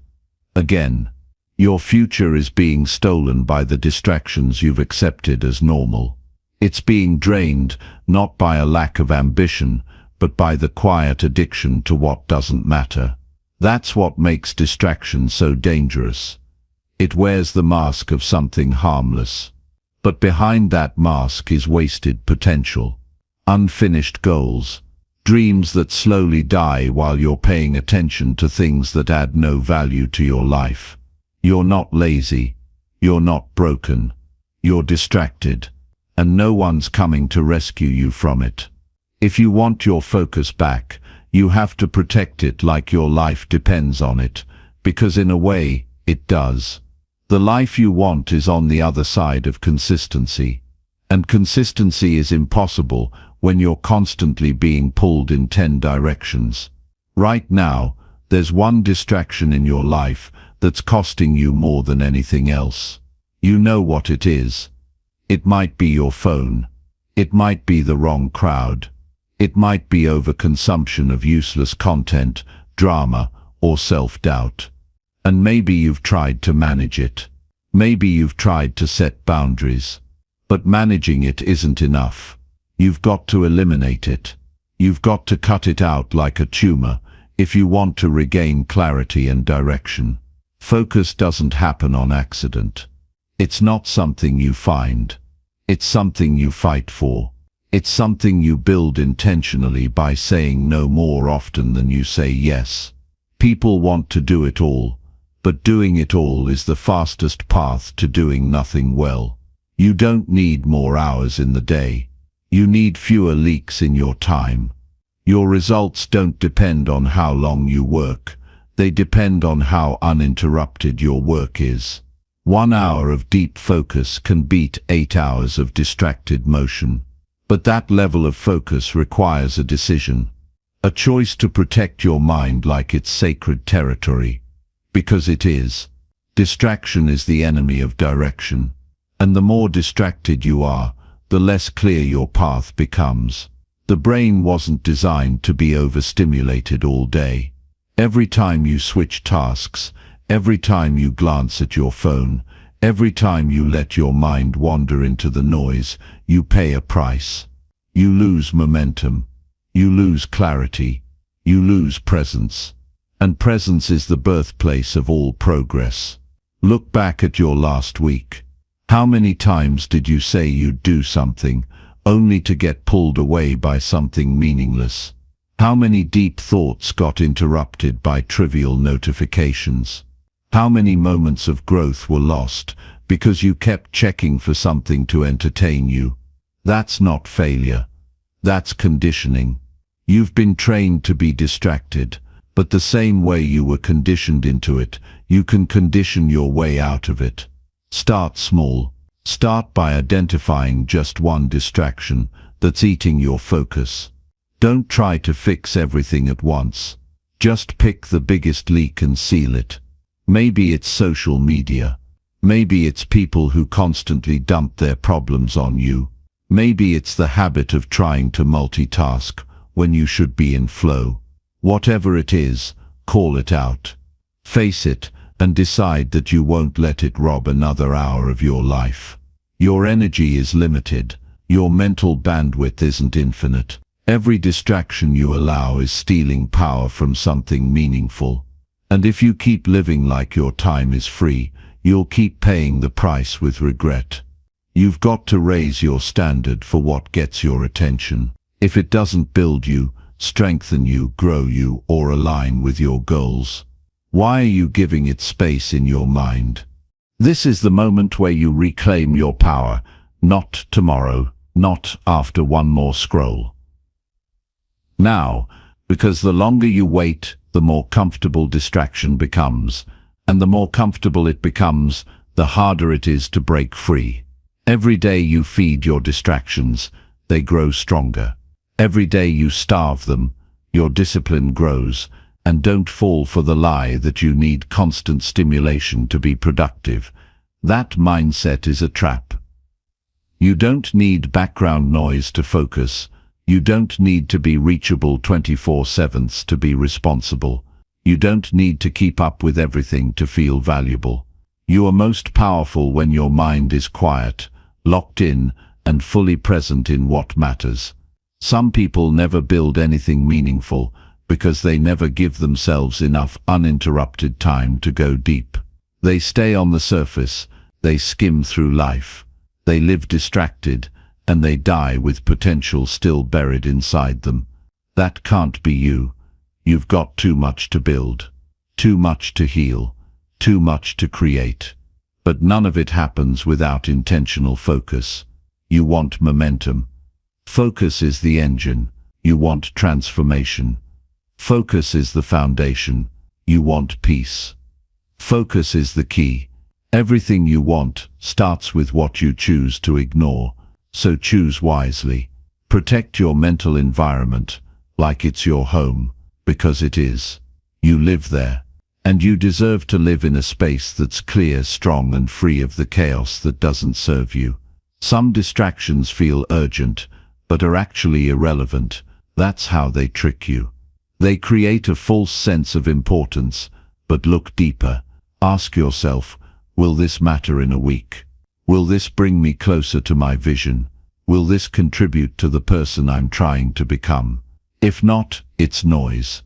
Again, your future is being stolen by the distractions you've accepted as normal. It's being drained, not by a lack of ambition, but by the quiet addiction to what doesn't matter. That's what makes distraction so dangerous. It wears the mask of something harmless. But behind that mask is wasted potential, unfinished goals, dreams that slowly die while you're paying attention to things that add no value to your life. You're not lazy, you're not broken, you're distracted, and no one's coming to rescue you from it. If you want your focus back, you have to protect it like your life depends on it, because in a way, it does. The life you want is on the other side of consistency, and consistency is impossible when you're constantly being pulled in 10 directions. Right now, there's one distraction in your life that's costing you more than anything else. You know what it is. It might be your phone. It might be the wrong crowd. It might be overconsumption of useless content, drama, or self-doubt. And maybe you've tried to manage it. Maybe you've tried to set boundaries. But managing it isn't enough. You've got to eliminate it. You've got to cut it out like a tumor if you want to regain clarity and direction. Focus doesn't happen on accident. It's not something you find. It's something you fight for. It's something you build intentionally by saying no more often than you say yes. People want to do it all, but doing it all is the fastest path to doing nothing well. You don't need more hours in the day. You need fewer leaks in your time. Your results don't depend on how long you work. They depend on how uninterrupted your work is. 1 hour of deep focus can beat 8 hours of distracted motion. But that level of focus requires a decision. A choice to protect your mind like it's sacred territory. Because it is. Distraction is the enemy of direction. And the more distracted you are, the less clear your path becomes. The brain wasn't designed to be overstimulated all day. Every time you switch tasks, every time you glance at your phone, every time you let your mind wander into the noise, you pay a price. You lose momentum. You lose clarity. You lose presence. And presence is the birthplace of all progress. Look back at your last week. How many times did you say you'd do something, only to get pulled away by something meaningless? How many deep thoughts got interrupted by trivial notifications? How many moments of growth were lost because you kept checking for something to entertain you? That's not failure. That's conditioning. You've been trained to be distracted, but the same way you were conditioned into it, you can condition your way out of it. Start small. Start by identifying just one distraction that's eating your focus. Don't try to fix everything at once. Just pick the biggest leak and seal it. Maybe it's social media. Maybe it's people who constantly dump their problems on you. Maybe it's the habit of trying to multitask when you should be in flow. Whatever it is, call it out. Face it and decide that you won't let it rob another hour of your life. Your energy is limited. Your mental bandwidth isn't infinite. Every distraction you allow is stealing power from something meaningful. And if you keep living like your time is free, you'll keep paying the price with regret. You've got to raise your standard for what gets your attention. If it doesn't build you, strengthen you, grow you, or align with your goals, why are you giving it space in your mind? This is the moment where you reclaim your power, not tomorrow, not after one more scroll. Now, because the longer you wait, the more comfortable distraction becomes, and the more comfortable it becomes, the harder it is to break free. Every day you feed your distractions, they grow stronger. Every day you starve them, your discipline grows. And don't fall for the lie that you need constant stimulation to be productive. That mindset is a trap. You don't need background noise to focus. You don't need to be reachable 24/7 to be responsible. You don't need to keep up with everything to feel valuable. You are most powerful when your mind is quiet, locked in, and fully present in what matters. Some people never build anything meaningful because they never give themselves enough uninterrupted time to go deep. They stay on the surface, they skim through life, they live distracted, and they die with potential still buried inside them. That can't be you. You've got too much to build, too much to heal, too much to create. But none of it happens without intentional focus. You want momentum. Focus is the engine. You want transformation. Focus is the foundation. You want peace. Focus is the key. Everything you want starts with what you choose to ignore, so choose wisely. Protect your mental environment like it's your home, because it is. You live there, and you deserve to live in a space that's clear, strong, and free of the chaos that doesn't serve you. Some distractions feel urgent, but are actually irrelevant. That's how they trick you. They create a false sense of importance, but look deeper. Ask yourself, will this matter in a week? Will this bring me closer to my vision? Will this contribute to the person I'm trying to become? If not, it's noise.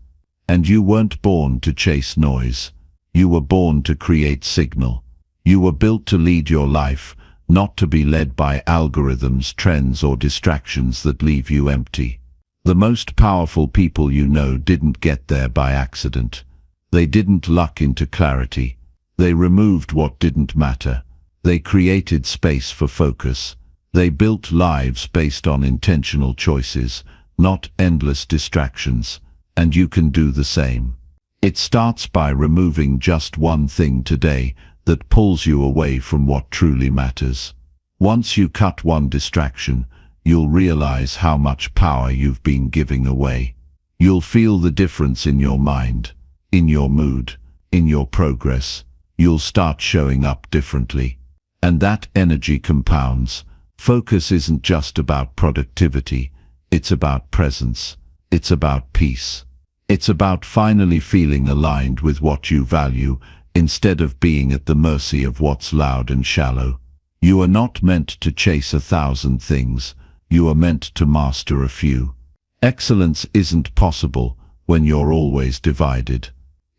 And you weren't born to chase noise. You were born to create signal. You were built to lead your life, not to be led by algorithms, trends, or distractions that leave you empty. The most powerful people you know didn't get there by accident. They didn't luck into clarity. They removed what didn't matter. They created space for focus. They built lives based on intentional choices, not endless distractions. And you can do the same. It starts by removing just one thing today that pulls you away from what truly matters. Once you cut one distraction, you'll realize how much power you've been giving away. You'll feel the difference in your mind, in your mood, in your progress. You'll start showing up differently. And that energy compounds. Focus isn't just about productivity. It's about presence. It's about peace. It's about finally feeling aligned with what you value instead of being at the mercy of what's loud and shallow. You are not meant to chase 1,000 things. You are meant to master a few. Excellence isn't possible when you're always divided.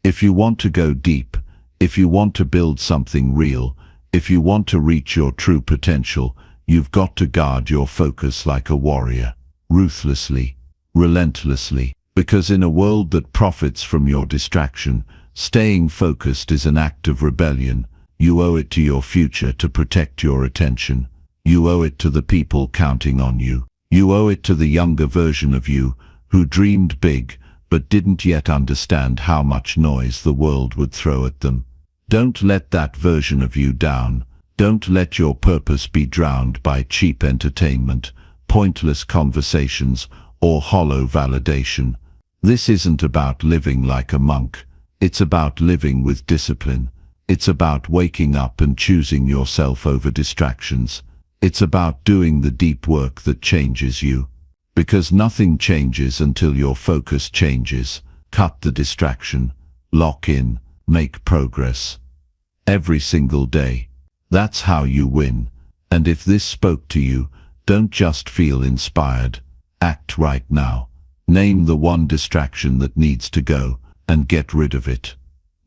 If you want to go deep, if you want to build something real, if you want to reach your true potential, you've got to guard your focus like a warrior, ruthlessly, relentlessly. Because in a world that profits from your distraction, staying focused is an act of rebellion. You owe it to your future to protect your attention. You owe it to the people counting on you. You owe it to the younger version of you who dreamed big but didn't yet understand how much noise the world would throw at them. Don't let that version of you down. Don't let your purpose be drowned by cheap entertainment, pointless conversations, or hollow validation. This isn't about living like a monk. It's about living with discipline. It's about waking up and choosing yourself over distractions. It's about doing the deep work that changes you. Because nothing changes until your focus changes. Cut the distraction. Lock in. Make progress. Every single day. That's how you win. And if this spoke to you, don't just feel inspired. Act right now. Name the one distraction that needs to go and get rid of it.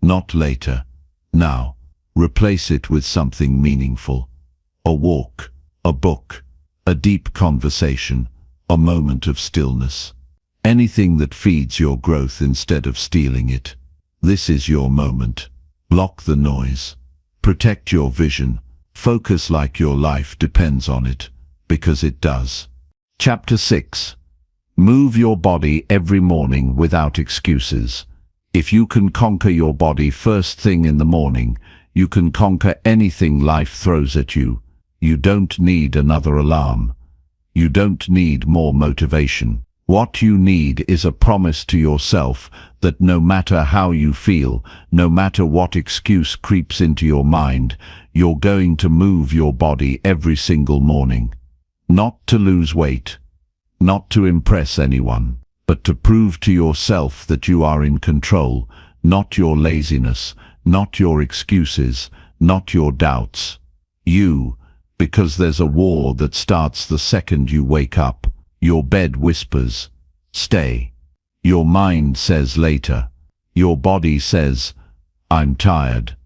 Not later. Now. Replace it with something meaningful. A walk, a book, a deep conversation, a moment of stillness. Anything that feeds your growth instead of stealing it. This is your moment. Block the noise. Protect your vision. Focus like your life depends on it, because it does. Chapter 6. Move your body every morning without excuses. If you can conquer your body first thing in the morning, you can conquer anything life throws at you. You don't need another alarm. You don't need more motivation. What you need is a promise to yourself that no matter how you feel, no matter what excuse creeps into your mind, you're going to move your body every single morning. Not to lose weight, not to impress anyone, but to prove to yourself that you are in control, not your laziness, not your excuses, not your doubts. Because there's a war that starts the second you wake up. Your bed whispers, "Stay." Your mind says later. Your body says, "I'm tired."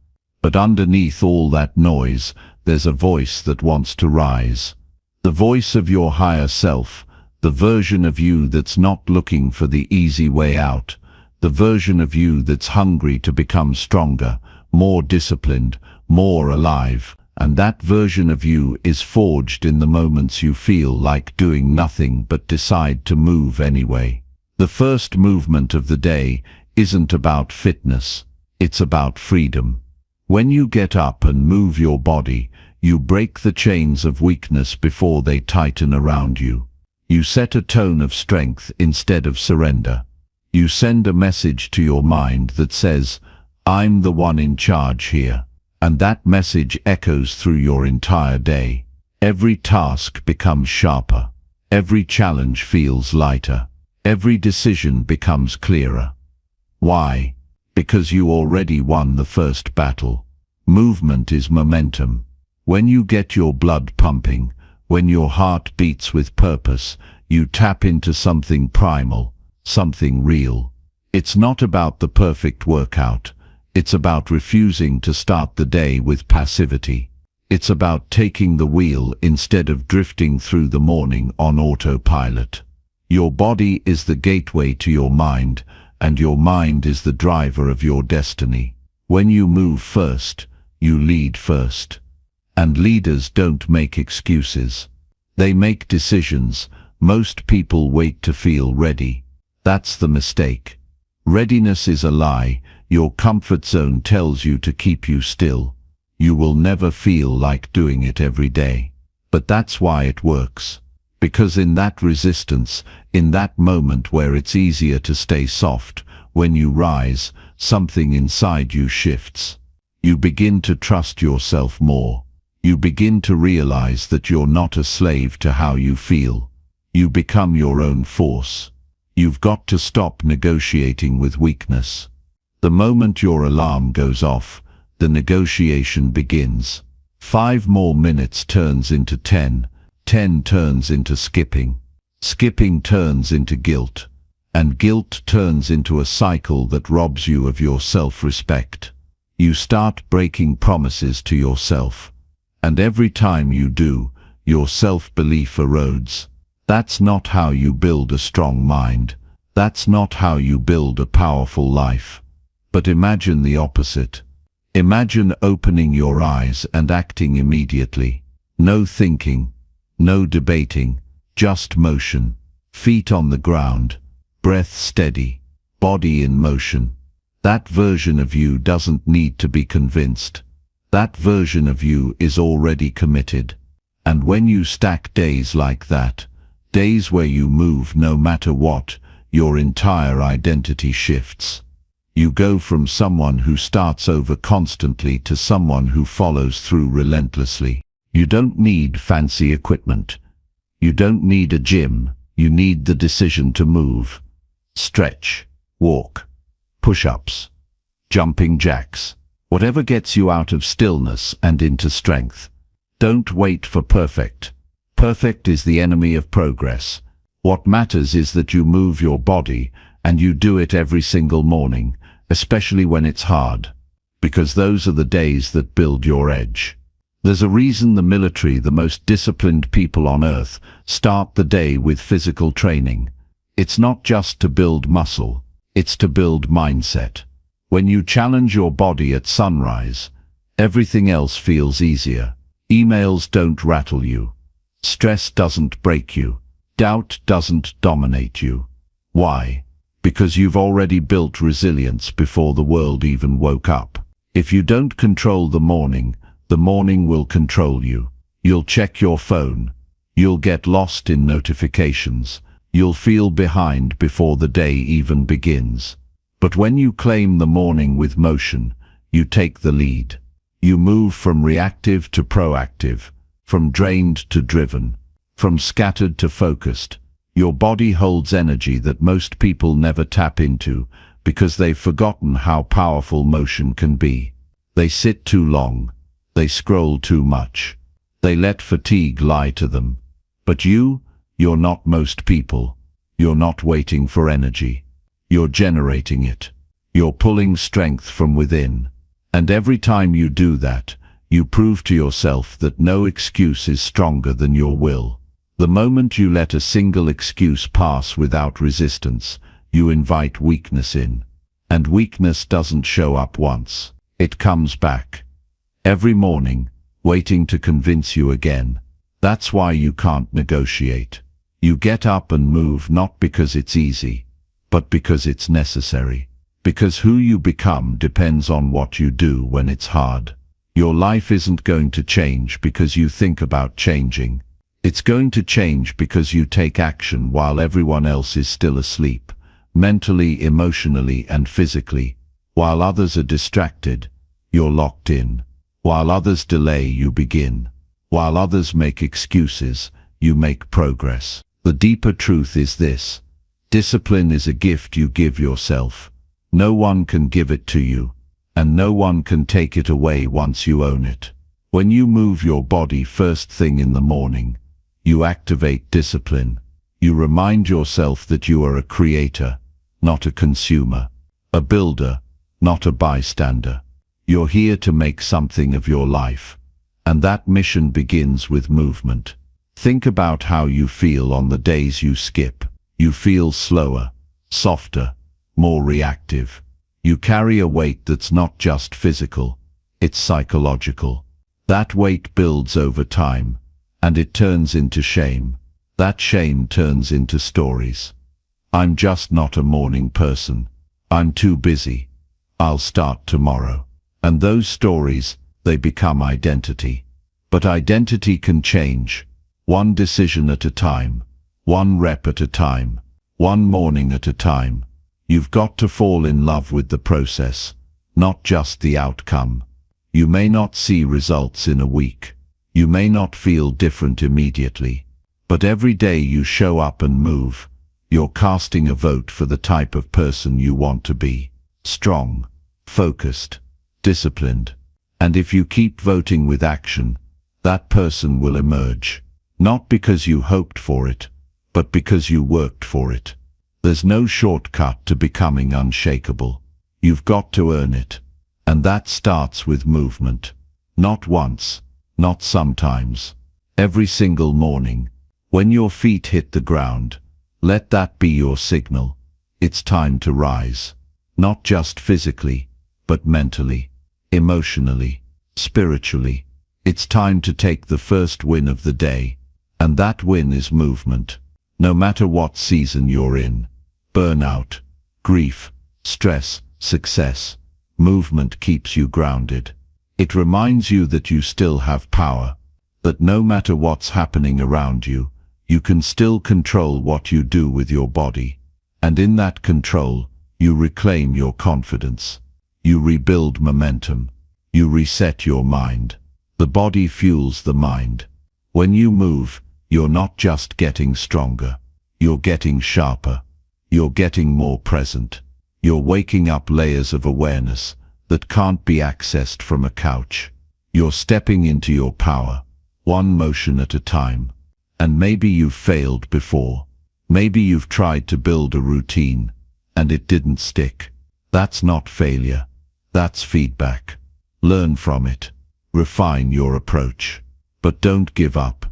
But underneath all that noise, there's a voice that wants to rise. The voice of your higher self, the version of you that's not looking for the easy way out, the version of you that's hungry to become stronger, more disciplined, more alive. And that version of you is forged in the moments you feel like doing nothing but decide to move anyway. The first movement of the day isn't about fitness, it's about freedom. When you get up and move your body, you break the chains of weakness before they tighten around you. You set a tone of strength instead of surrender. You send a message to your mind that says, "I'm the one in charge here." And that message echoes through your entire day. Every task becomes sharper. Every challenge feels lighter. Every decision becomes clearer. Why? Because you already won the first battle. Movement is momentum. When you get your blood pumping, when your heart beats with purpose, you tap into something primal, something real. It's not about the perfect workout. It's about refusing to start the day with passivity. It's about taking the wheel instead of drifting through the morning on autopilot. Your body is the gateway to your mind, and your mind is the driver of your destiny. When you move first, you lead first. And leaders don't make excuses. They make decisions. Most people wait to feel ready. That's the mistake. Readiness is a lie. Your comfort zone tells you to keep you still. You will never feel like doing it every day. But that's why it works. Because in that resistance, in that moment where it's easier to stay soft, when you rise, something inside you shifts. You begin to trust yourself more. You begin to realize that you're not a slave to how you feel. You become your own force. You've got to stop negotiating with weakness. The moment your alarm goes off, the negotiation begins. 5 more minutes turns into 10, 10 turns into skipping. Skipping turns into guilt, and guilt turns into a cycle that robs you of your self-respect. You start breaking promises to yourself, and every time you do, your self-belief erodes. That's not how you build a strong mind. That's not how you build a powerful life. But imagine the opposite. Imagine opening your eyes and acting immediately. No thinking, no debating, just motion. Feet on the ground, breath steady, body in motion. That version of you doesn't need to be convinced. That version of you is already committed. And when you stack days like that, days where you move no matter what, your entire identity shifts. You go from someone who starts over constantly to someone who follows through relentlessly. You don't need fancy equipment. You don't need a gym. You need the decision to move. Stretch, walk, push-ups, jumping jacks. Whatever gets you out of stillness and into strength. Don't wait for perfect. Perfect is the enemy of progress. What matters is that you move your body, and you do it every single morning, especially when it's hard, because those are the days that build your edge. There's a reason the military, the most disciplined people on earth, start the day with physical training. It's not just to build muscle, it's to build mindset. When you challenge your body at sunrise, everything else feels easier. Emails don't rattle you. Stress doesn't break you. Doubt doesn't dominate you. Why? Because you've already built resilience before the world even woke up. If you don't control the morning will control you. You'll check your phone. You'll get lost in notifications. You'll feel behind before the day even begins. But when you claim the morning with motion, you take the lead. You move from reactive to proactive, from drained to driven, from scattered to focused. Your body holds energy that most people never tap into because they've forgotten how powerful motion can be. They sit too long. They scroll too much. They let fatigue lie to them. But you're not most people. You're not waiting for energy. You're generating it. You're pulling strength from within. And every time you do that, you prove to yourself that no excuse is stronger than your will. The moment you let a single excuse pass without resistance, you invite weakness in. And weakness doesn't show up once. It comes back. Every morning, waiting to convince you again. That's why you can't negotiate. You get up and move not because it's easy, but because it's necessary. Because who you become depends on what you do when it's hard. Your life isn't going to change because you think about changing. It's going to change because you take action while everyone else is still asleep, mentally, emotionally, and physically. While others are distracted, you're locked in. While others delay, you begin. While others make excuses, you make progress. The deeper truth is this: discipline is a gift you give yourself. No one can give it to you, and no one can take it away once you own it. When you move your body first thing in the morning, you activate discipline. You remind yourself that you are a creator, not a consumer, a builder, not a bystander. You're here to make something of your life, and that mission begins with movement. Think about how you feel on the days you skip. You feel slower, softer, more reactive. You carry a weight that's not just physical, it's psychological. That weight builds over time, and it turns into shame. That shame turns into stories. I'm just not a morning person. I'm too busy. I'll start tomorrow. And those stories, they become identity. But identity can change. One decision at a time. One rep at a time. One morning at a time. You've got to fall in love with the process, not just the outcome. You may not see results in a week. You may not feel different immediately. But every day you show up and move, you're casting a vote for the type of person you want to be. Strong, focused, disciplined. And if you keep voting with action, that person will emerge. Not because you hoped for it, but because you worked for it. There's no shortcut to becoming unshakable. You've got to earn it. And that starts with movement. Not once, not sometimes. Every single morning. When your feet hit the ground, let that be your signal. It's time to rise. Not just physically, but mentally, emotionally, spiritually. It's time to take the first win of the day. And that win is movement. No matter what season you're in, burnout, grief, stress, success, movement keeps you grounded. It reminds you that you still have power, that no matter what's happening around you, you can still control what you do with your body. And in that control, you reclaim your confidence. You rebuild momentum. You reset your mind. The body fuels the mind. When you move, you're not just getting stronger. You're getting sharper. You're getting more present. You're waking up layers of awareness that can't be accessed from a couch. You're stepping into your power, one motion at a time. And maybe you've failed before. Maybe you've tried to build a routine, and it didn't stick. That's not failure. That's feedback. Learn from it. Refine your approach. But don't give up.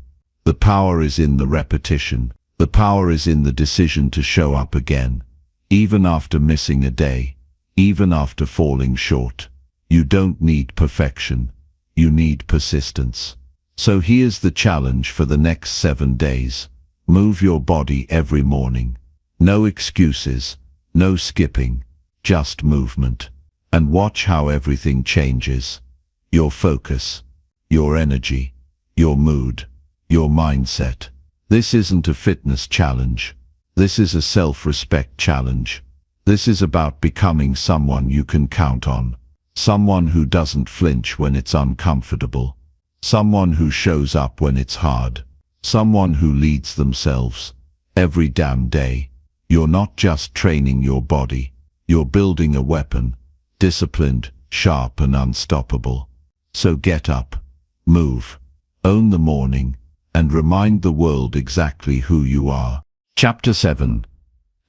The power is in the repetition. The power is in the decision to show up again. Even after missing a day. Even after falling short. You don't need perfection. You need persistence. So here's the challenge for the next 7 days. Move your body every morning. No excuses. No skipping. Just movement. And watch how everything changes. Your focus. Your energy. your mood, your mindset. This isn't a fitness challenge. This is a self-respect challenge. This is about becoming someone you can count on. Someone who doesn't flinch when it's uncomfortable. Someone who shows up when it's hard. Someone who leads themselves every damn day. You're not just training your body. You're building a weapon, disciplined, sharp and unstoppable. So get up, move, own the morning, and remind the world exactly who you are. Chapter 7.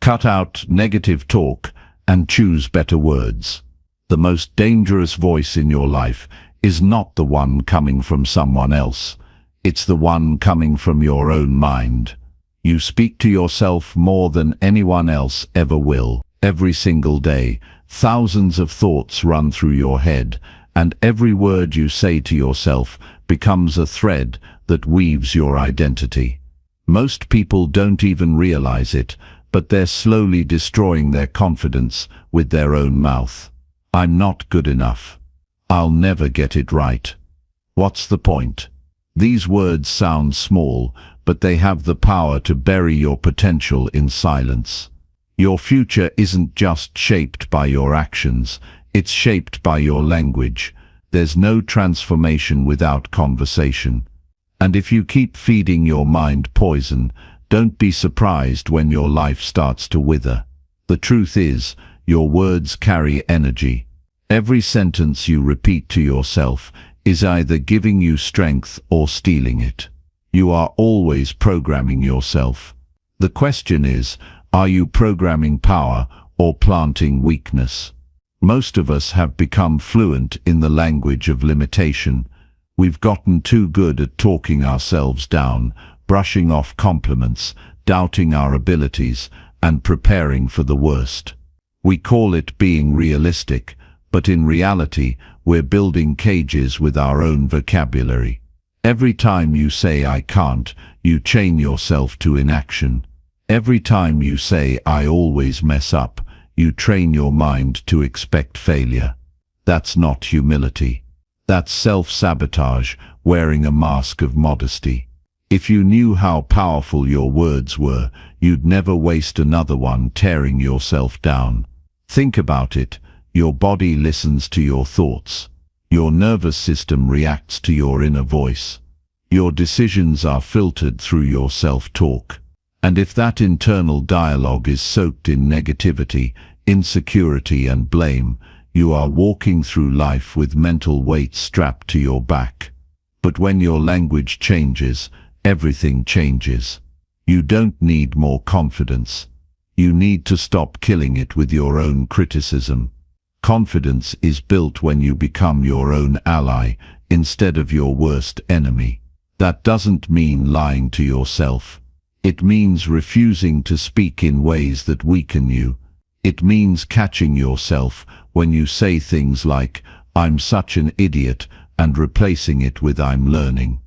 Cut out negative talk and choose better words. The most dangerous voice in your life is not the one coming from someone else. It's the one coming from your own mind. You speak to yourself more than anyone else ever will. Every single day, thousands of thoughts run through your head, and every word you say to yourself becomes a thread that weaves your identity. Most people don't even realize it, but they're slowly destroying their confidence with their own mouth. I'm not good enough. I'll never get it right. What's the point? These words sound small, but they have the power to bury your potential in silence. Your future isn't just shaped by your actions, it's shaped by your language. There's no transformation without conversation. And if you keep feeding your mind poison, don't be surprised when your life starts to wither. The truth is, your words carry energy. Every sentence you repeat to yourself is either giving you strength or stealing it. You are always programming yourself. The question is, are you programming power or planting weakness? Most of us have become fluent in the language of limitation. We've gotten too good at talking ourselves down, brushing off compliments, doubting our abilities, and preparing for the worst. We call it being realistic, but in reality, we're building cages with our own vocabulary. Every time you say "I can't," you chain yourself to inaction. Every time you say "I always mess up," you train your mind to expect failure. That's not humility. That's self-sabotage, wearing a mask of modesty. If you knew how powerful your words were, you'd never waste another one tearing yourself down. Think about it. Your body listens to your thoughts. Your nervous system reacts to your inner voice. Your decisions are filtered through your self-talk. And if that internal dialogue is soaked in negativity, insecurity and blame, you are walking through life with mental weight strapped to your back. But when your language changes, everything changes. You don't need more confidence. You need to stop killing it with your own criticism. Confidence is built when you become your own ally instead of your worst enemy. That doesn't mean lying to yourself. It means refusing to speak in ways that weaken you. It means catching yourself when you say things like, "I'm such an idiot," and replacing it with "I'm learning."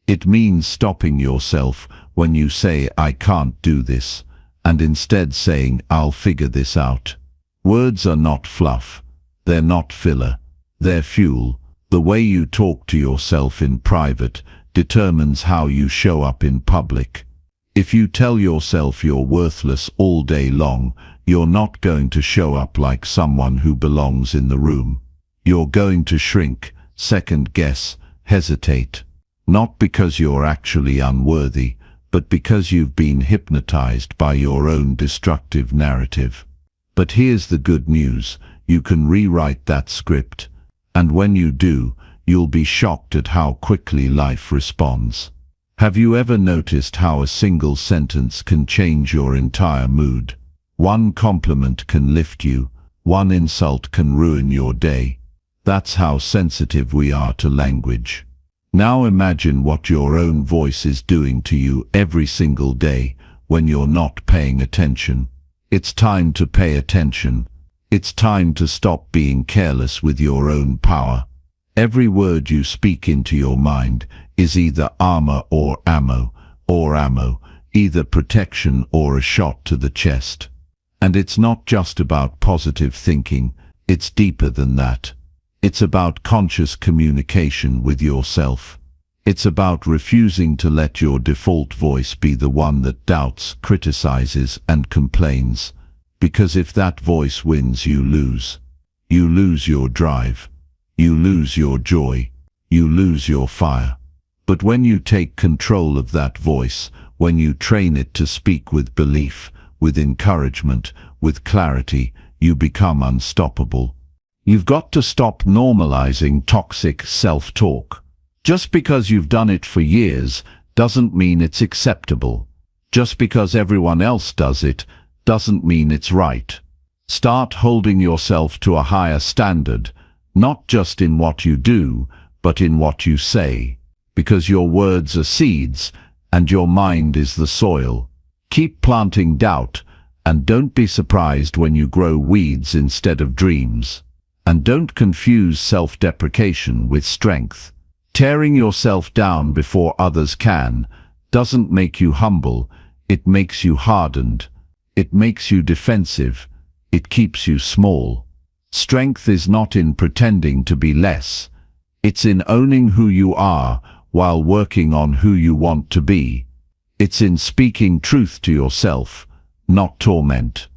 It means stopping yourself when you say "I can't do this," and instead saying "I'll figure this out." Words are not fluff. They're not filler. They're fuel. The way you talk to yourself in private determines how you show up in public. If you tell yourself you're worthless all day long, you're not going to show up like someone who belongs in the room. You're going to shrink, second guess, hesitate. Not because you're actually unworthy, but because you've been hypnotized by your own destructive narrative. But here's the good news. You can rewrite that script, and when you do, you'll be shocked at how quickly life responds. Have you ever noticed how a single sentence can change your entire mood? One compliment can lift you, one insult can ruin your day. That's how sensitive we are to language. Now imagine what your own voice is doing to you every single day when you're not paying attention. It's time to pay attention. It's time to stop being careless with your own power. Every word you speak into your mind is either armor or ammo, either protection or a shot to the chest. And it's not just about positive thinking, it's deeper than that. It's about conscious communication with yourself. It's about refusing to let your default voice be the one that doubts, criticizes, and complains. Because if that voice wins, you lose. You lose your drive. You lose your joy. You lose your fire. But when you take control of that voice, when you train it to speak with belief, with encouragement, with clarity, you become unstoppable. You've got to stop normalizing toxic self-talk. Just because you've done it for years doesn't mean it's acceptable. Just because everyone else does it doesn't mean it's right. Start holding yourself to a higher standard, not just in what you do, but in what you say. Because your words are seeds, and your mind is the soil. Keep planting doubt, and don't be surprised when you grow weeds instead of dreams. And don't confuse self-deprecation with strength. Tearing yourself down before others can doesn't make you humble, it makes you hardened. It makes you defensive. It keeps you small. Strength is not in pretending to be less. It's in owning who you are while working on who you want to be. It's in speaking truth to yourself, not torment.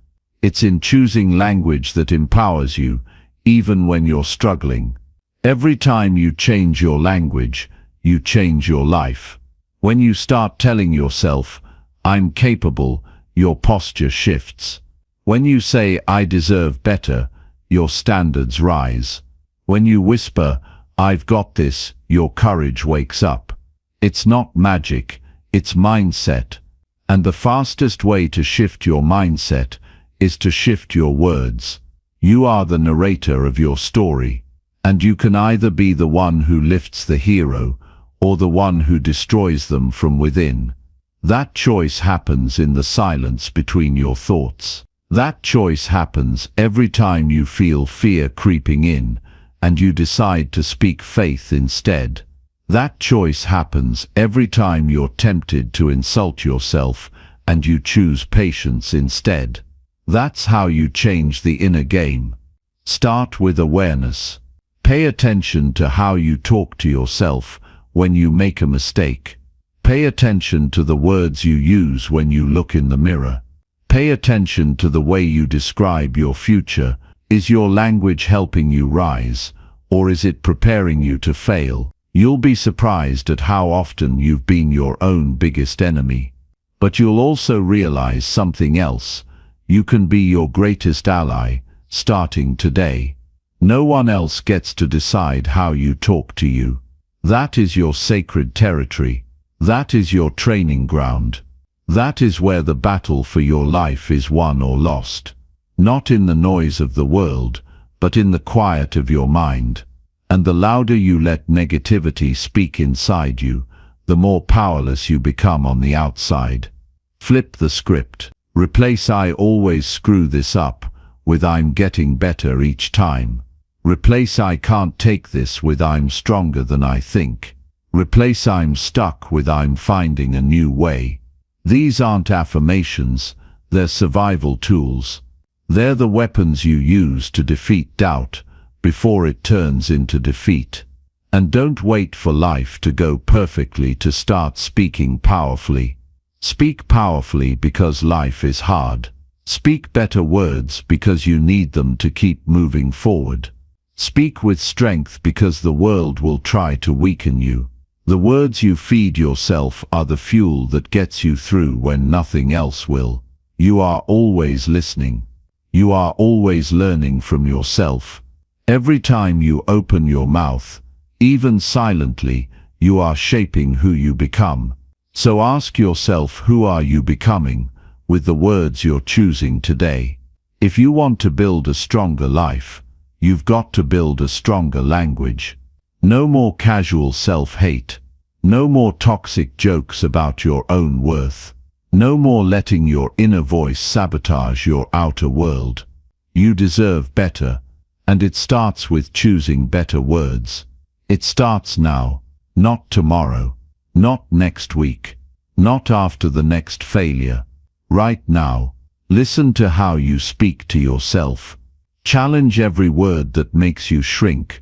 It's in choosing language that empowers you, even when you're struggling. Every time you change your language, you change your life. When you start telling yourself, "I'm capable," your posture shifts. When you say, "I deserve better," your standards rise. When you whisper, "I've got this," your courage wakes up. It's not magic, it's mindset. And the fastest way to shift your mindset is to shift your words. You are the narrator of your story, and you can either be the one who lifts the hero or the one who destroys them from within. That choice happens in the silence between your thoughts. That choice happens every time you feel fear creeping in and you decide to speak faith instead. That choice happens every time you're tempted to insult yourself and you choose patience instead. That's how you change the inner game. Start with awareness. Pay attention to how you talk to yourself when you make a mistake. Pay attention to the words you use when you look in the mirror. Pay attention to the way you describe your future. Is your language helping you rise, or is it preparing you to fail? You'll be surprised at how often you've been your own biggest enemy. But you'll also realize something else. You can be your greatest ally, starting today. No one else gets to decide how you talk to you. That is your sacred territory. That is your training ground. That is where the battle for your life is won or lost. Not in the noise of the world, but in the quiet of your mind. And the louder you let negativity speak inside you, the more powerless you become on the outside. Flip the script. Replace "I always screw this up" with "I'm getting better each time." Replace "I can't take this" with "I'm stronger than I think." Replace "I'm stuck" with "I'm finding a new way." These aren't affirmations, they're survival tools. They're the weapons you use to defeat doubt before it turns into defeat. And don't wait for life to go perfectly to start speaking powerfully. Speak powerfully because life is hard. Speak better words because you need them to keep moving forward. Speak with strength because the world will try to weaken you. The words you feed yourself are the fuel that gets you through when nothing else will. You are always listening. You are always learning from yourself. Every time you open your mouth, even silently, you are shaping who you become. So ask yourself, who are you becoming with the words you're choosing today? If you want to build a stronger life, you've got to build a stronger language. No more casual self-hate. No more toxic jokes about your own worth. No more letting your inner voice sabotage your outer world. You deserve better, and it starts with choosing better words. It starts now, not tomorrow, not next week, not after the next failure. Right now, listen to how you speak to yourself. Challenge every word that makes you shrink.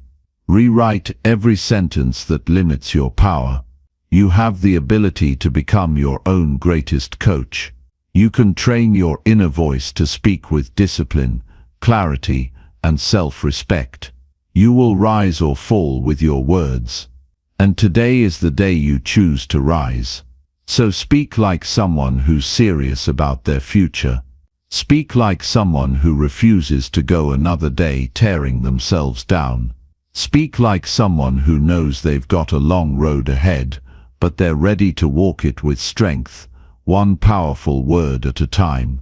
Rewrite every sentence that limits your power. You have the ability to become your own greatest coach. You can train your inner voice to speak with discipline, clarity, and self-respect. You will rise or fall with your words. And today is the day you choose to rise. So speak like someone who's serious about their future. Speak like someone who refuses to go another day tearing themselves down. Speak like someone who knows they've got a long road ahead, but they're ready to walk it with strength, one powerful word at a time.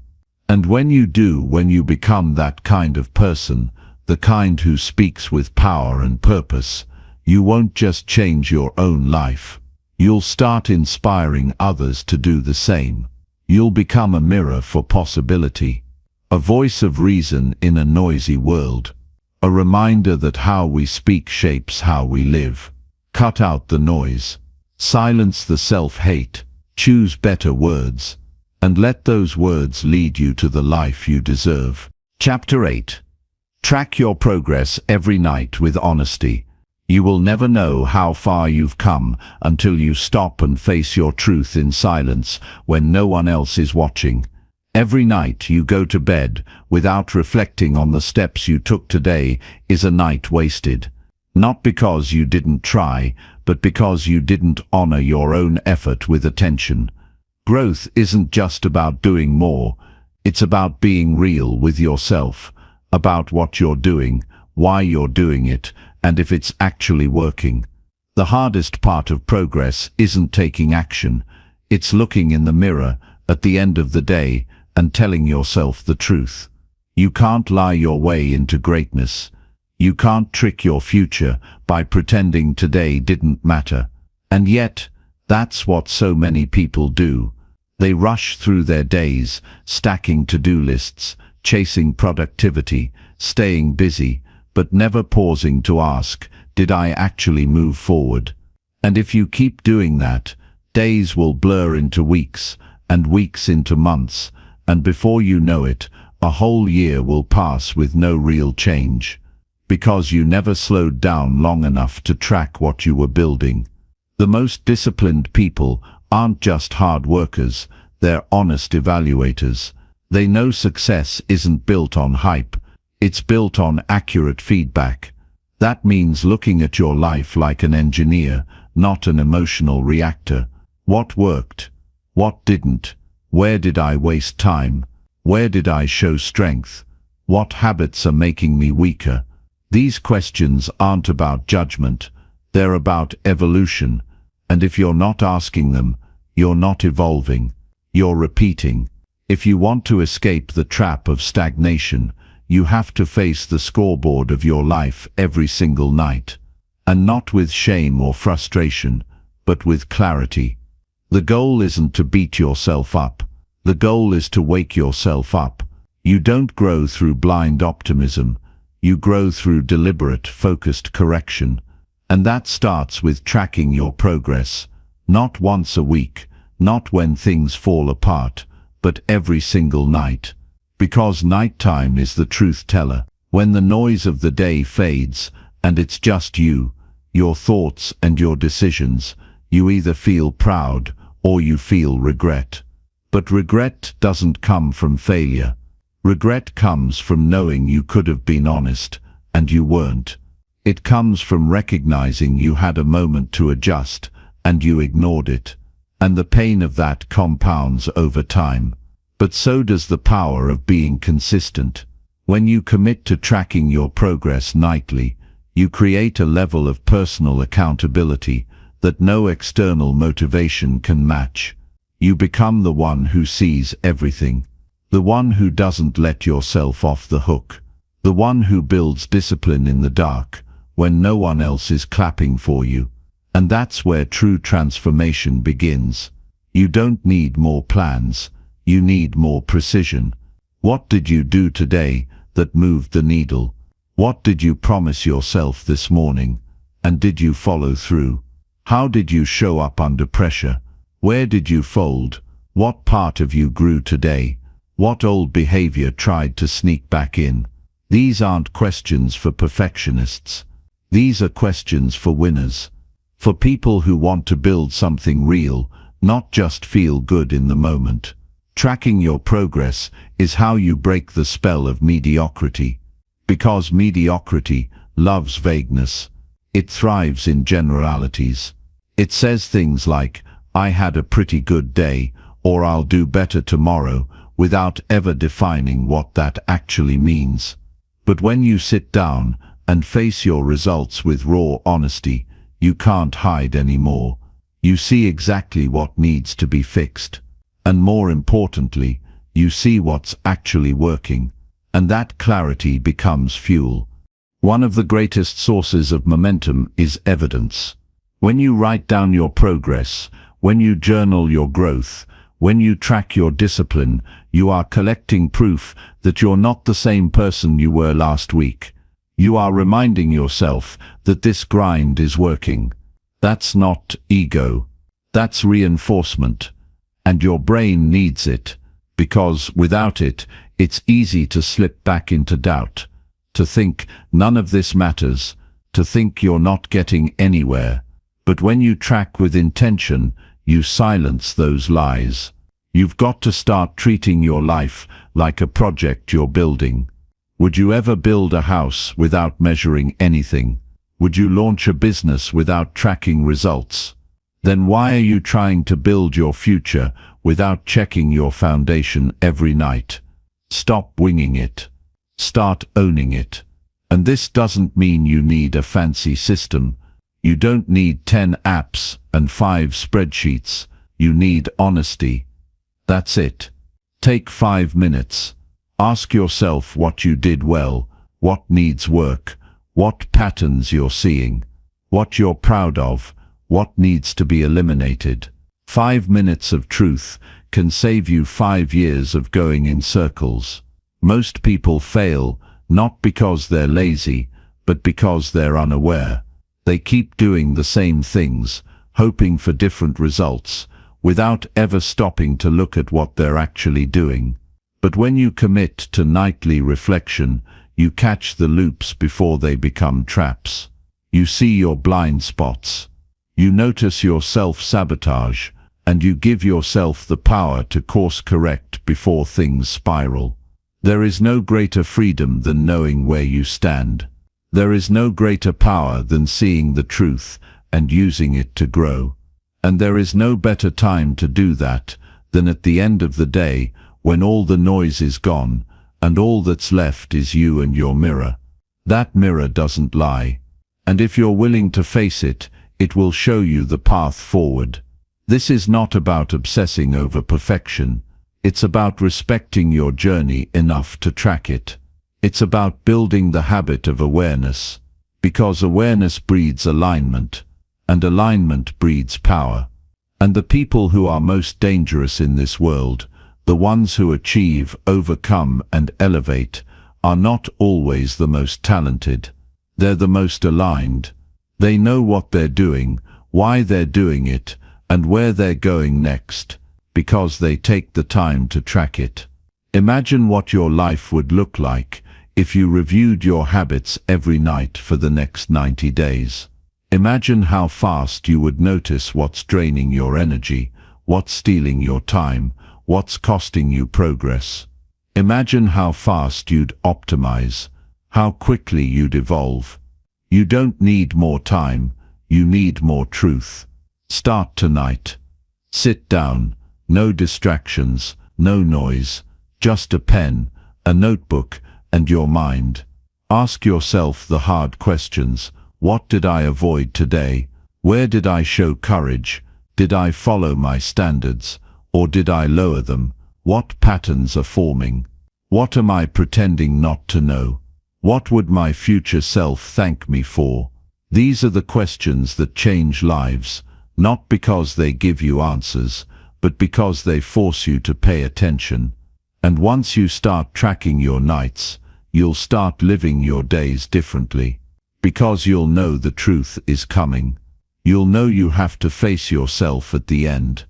And when you become that kind of person, the kind who speaks with power and purpose, you won't just change your own life. You'll start inspiring others to do the same. You'll become a mirror for possibility, a voice of reason in a noisy world, a reminder that how we speak shapes how we live. Cut out the noise, silence the self-hate, choose better words, and let those words lead you to the life you deserve. Chapter 8. Track your progress every night with honesty. You will never know how far you've come until you stop and face your truth in silence when no one else is watching. Every night you go to bed without reflecting on the steps you took today is a night wasted. Not because you didn't try, but because you didn't honor your own effort with attention. Growth isn't just about doing more. It's about being real with yourself, about what you're doing, why you're doing it, and if it's actually working. The hardest part of progress isn't taking action. It's looking in the mirror at the end of the day and telling yourself the truth. You can't lie your way into greatness. You can't trick your future by pretending today didn't matter. And yet, that's what so many people do. They rush through their days, stacking to-do lists, chasing productivity, staying busy, but never pausing to ask, did I actually move forward? And if you keep doing that, days will blur into weeks, and weeks into months, and before you know it, a whole year will pass with no real change. Because you never slowed down long enough to track what you were building. The most disciplined people aren't just hard workers, they're honest evaluators. They know success isn't built on hype. It's built on accurate feedback. That means looking at your life like an engineer, not an emotional reactor. What worked? What didn't? Where did I waste time? Where did I show strength? What habits are making me weaker? These questions aren't about judgment. They're about evolution. And if you're not asking them, you're not evolving. You're repeating. If you want to escape the trap of stagnation, you have to face the scoreboard of your life every single night. And not with shame or frustration, but with clarity. The goal isn't to beat yourself up. The goal is to wake yourself up. You don't grow through blind optimism. You grow through deliberate, focused correction. And that starts with tracking your progress. Not once a week, not when things fall apart, but every single night. Because nighttime is the truth teller. When the noise of the day fades, and it's just you, your thoughts and your decisions, you either feel proud or you feel regret. But regret doesn't come from failure. Regret comes from knowing you could have been honest, and you weren't. It comes from recognizing you had a moment to adjust, and you ignored it. And the pain of that compounds over time. But so does the power of being consistent. When you commit to tracking your progress nightly, you create a level of personal accountability that no external motivation can match. You become the one who sees everything. The one who doesn't let yourself off the hook. The one who builds discipline in the dark, when no one else is clapping for you. And that's where true transformation begins. You don't need more plans. You need more precision. What did you do today that moved the needle? What did you promise yourself this morning? And did you follow through? How did you show up under pressure? Where did you fold? What part of you grew today? What old behavior tried to sneak back in? These aren't questions for perfectionists. These are questions for winners. For people who want to build something real, not just feel good in the moment. Tracking your progress is how you break the spell of mediocrity. Because mediocrity loves vagueness. It thrives in generalities. It says things like, "I had a pretty good day," or "I'll do better tomorrow," without ever defining what that actually means. But when you sit down and face your results with raw honesty, you can't hide anymore. You see exactly what needs to be fixed. And more importantly, you see what's actually working. And that clarity becomes fuel. One of the greatest sources of momentum is evidence. When you write down your progress, when you journal your growth, when you track your discipline, you are collecting proof that you're not the same person you were last week. You are reminding yourself that this grind is working. That's not ego. That's reinforcement. And your brain needs it, because without it, it's easy to slip back into doubt, to think none of this matters, to think you're not getting anywhere. But when you track with intention, you silence those lies. You've got to start treating your life like a project you're building. Would you ever build a house without measuring anything? Would you launch a business without tracking results? Then why are you trying to build your future without checking your foundation every night? Stop winging it. Start owning it. And this doesn't mean you need a fancy system. You don't need 10 apps and 5 spreadsheets. You need honesty. That's it. Take 5 minutes. Ask yourself what you did well, what needs work, what patterns you're seeing, what you're proud of, what needs to be eliminated. 5 minutes of truth can save you 5 years of going in circles. Most people fail, not because they're lazy, but because they're unaware. They keep doing the same things, hoping for different results, without ever stopping to look at what they're actually doing. But when you commit to nightly reflection, you catch the loops before they become traps. You see your blind spots. You notice your self-sabotage, and you give yourself the power to course-correct before things spiral. There is no greater freedom than knowing where you stand. There is no greater power than seeing the truth and using it to grow. And there is no better time to do that than at the end of the day, when all the noise is gone, and all that's left is you and your mirror. That mirror doesn't lie. And if you're willing to face it, it will show you the path forward. This is not about obsessing over perfection. It's about respecting your journey enough to track it. It's about building the habit of awareness, because awareness breeds alignment, and alignment breeds power. And the people who are most dangerous in this world, the ones who achieve, overcome, and elevate, are not always the most talented. They're the most aligned. They know what they're doing, why they're doing it, and where they're going next, because they take the time to track it. Imagine what your life would look like if you reviewed your habits every night for the next 90 days. Imagine how fast you would notice what's draining your energy, what's stealing your time, what's costing you progress. Imagine how fast you'd optimize, how quickly you'd evolve. You don't need more time, you need more truth. Start tonight. Sit down, no distractions, no noise, just a pen, a notebook, and your mind. Ask yourself the hard questions. What did I avoid today? Where did I show courage? Did I follow my standards, or did I lower them? What patterns are forming? What am I pretending not to know? What would my future self thank me for? These are the questions that change lives, not because they give you answers, but because they force you to pay attention. And once you start tracking your nights, you'll start living your days differently. Because you'll know the truth is coming. You'll know you have to face yourself at the end.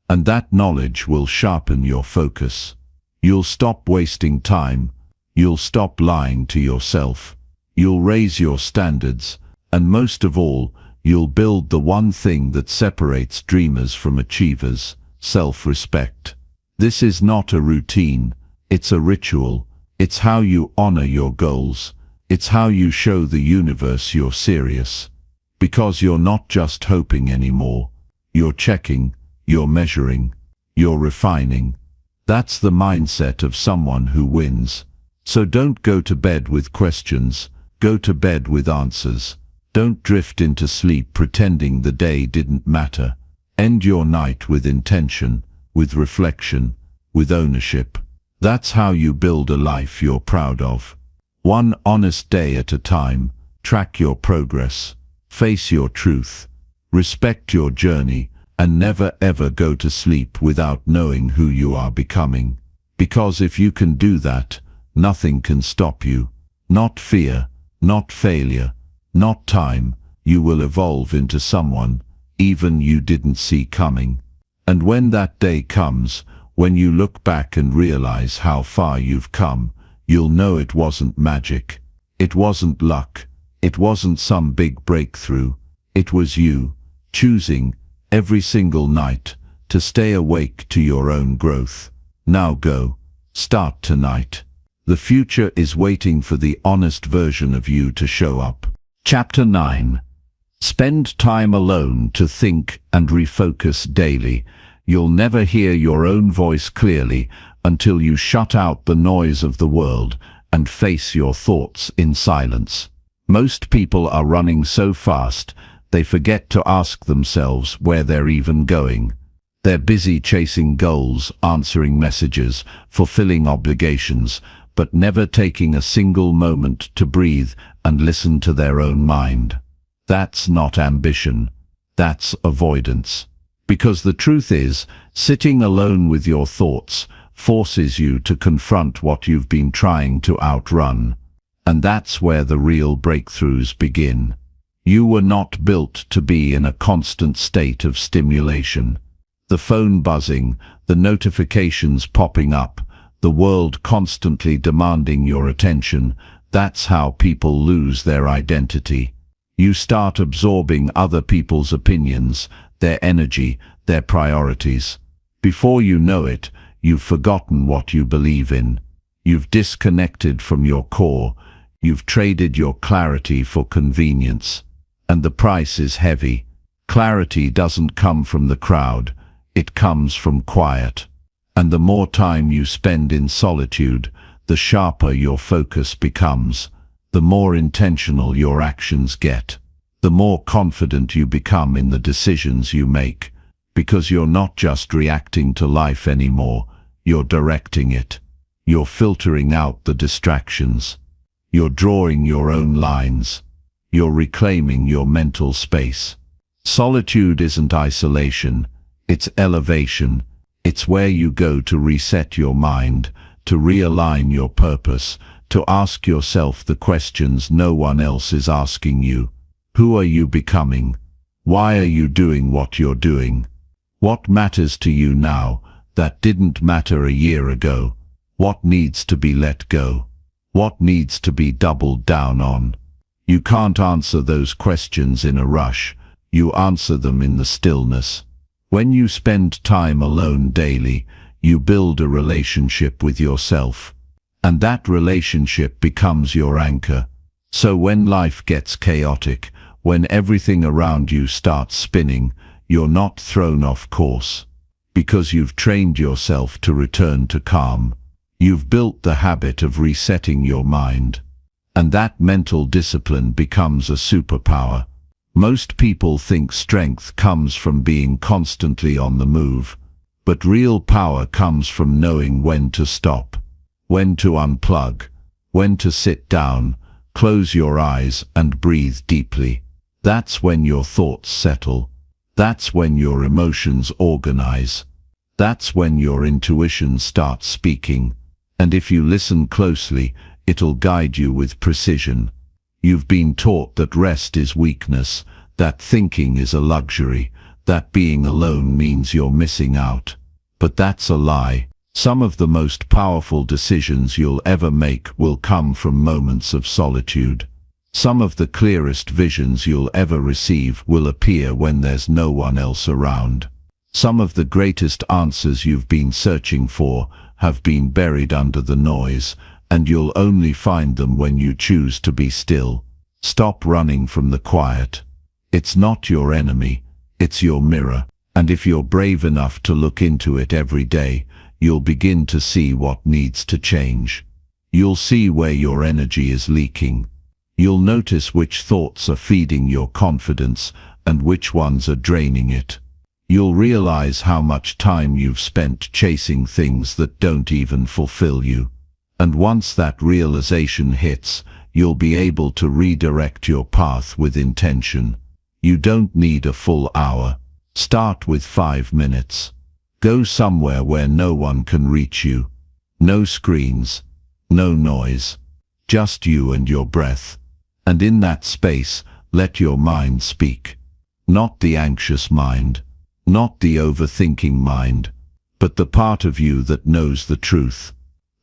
And that knowledge will sharpen your focus. You'll stop wasting time. You'll stop lying to yourself. You'll raise your standards. And most of all, you'll build the one thing that separates dreamers from achievers: self-respect. This is not a routine, it's a ritual. It's how you honor your goals. It's how you show the universe you're serious. Because you're not just hoping anymore. You're checking, you're measuring, you're refining. That's the mindset of someone who wins. So don't go to bed with questions, go to bed with answers. Don't drift into sleep pretending the day didn't matter. End your night with intention, with reflection, with ownership. That's how you build a life you're proud of. One honest day at a time. Track your progress. Face your truth. Respect your journey, and never ever go to sleep without knowing who you are becoming. Because if you can do that, nothing can stop you. Not fear, not failure, not time. You will evolve into someone even you didn't see coming. And when that day comes, when you look back and realize how far you've come, you'll know it wasn't magic. It wasn't luck. It wasn't some big breakthrough. It was you, choosing, every single night, to stay awake to your own growth. Now go. Start tonight. The future is waiting for the honest version of you to show up. Chapter 9. Spend time alone to think and refocus daily. You'll never hear your own voice clearly until you shut out the noise of the world and face your thoughts in silence. Most people are running so fast, they forget to ask themselves where they're even going. They're busy chasing goals, answering messages, fulfilling obligations, but never taking a single moment to breathe and listen to their own mind. That's not ambition. That's avoidance. Because the truth is, sitting alone with your thoughts forces you to confront what you've been trying to outrun. And that's where the real breakthroughs begin. You were not built to be in a constant state of stimulation. The phone buzzing, the notifications popping up, the world constantly demanding your attention, that's how people lose their identity. You start absorbing other people's opinions, their energy, their priorities. Before you know it, you've forgotten what you believe in. You've disconnected from your core. You've traded your clarity for convenience. And the price is heavy. Clarity doesn't come from the crowd. It comes from quiet. And the more time you spend in solitude, the sharper your focus becomes. The more intentional your actions get. The more confident you become in the decisions you make. Because you're not just reacting to life anymore, you're directing it. You're filtering out the distractions. You're drawing your own lines. You're reclaiming your mental space. Solitude isn't isolation, it's elevation. It's where you go to reset your mind, to realign your purpose, to ask yourself the questions no one else is asking you. Who are you becoming? Why are you doing what you're doing? What matters to you now that didn't matter a year ago? What needs to be let go? What needs to be doubled down on? You can't answer those questions in a rush. You answer them in the stillness. When you spend time alone daily, you build a relationship with yourself. And that relationship becomes your anchor. So when life gets chaotic, when everything around you starts spinning, you're not thrown off course. Because you've trained yourself to return to calm. You've built the habit of resetting your mind. And that mental discipline becomes a superpower. Most people think strength comes from being constantly on the move. But real power comes from knowing when to stop, when to unplug, when to sit down, close your eyes and breathe deeply. That's when your thoughts settle. That's when your emotions organize. That's when your intuition starts speaking. And if you listen closely, it'll guide you with precision. You've been taught that rest is weakness, that thinking is a luxury, that being alone means you're missing out. But that's a lie. Some of the most powerful decisions you'll ever make will come from moments of solitude. Some of the clearest visions you'll ever receive will appear when there's no one else around. Some of the greatest answers you've been searching for have been buried under the noise, and you'll only find them when you choose to be still. Stop running from the quiet. It's not your enemy, it's your mirror. And if you're brave enough to look into it every day, you'll begin to see what needs to change. You'll see where your energy is leaking. You'll notice which thoughts are feeding your confidence and which ones are draining it. You'll realize how much time you've spent chasing things that don't even fulfill you. And once that realization hits, you'll be able to redirect your path with intention. You don't need a full hour. Start with 5 minutes. Go somewhere where no one can reach you. No screens, no noise, just you and your breath. And in that space, let your mind speak. Not the anxious mind, not the overthinking mind, but the part of you that knows the truth.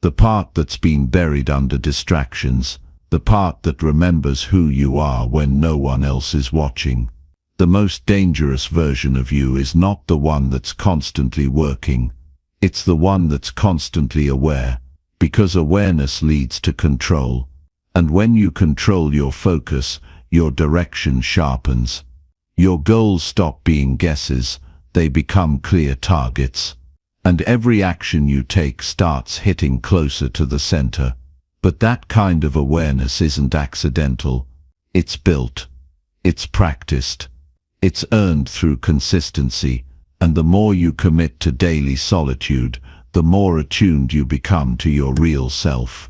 The part that's been buried under distractions, the part that remembers who you are when no one else is watching. The most dangerous version of you is not the one that's constantly working. It's the one that's constantly aware, because awareness leads to control. And when you control your focus, your direction sharpens. Your goals stop being guesses, they become clear targets. And every action you take starts hitting closer to the center. But that kind of awareness isn't accidental. It's built. It's practiced. It's earned through consistency, and the more you commit to daily solitude, the more attuned you become to your real self.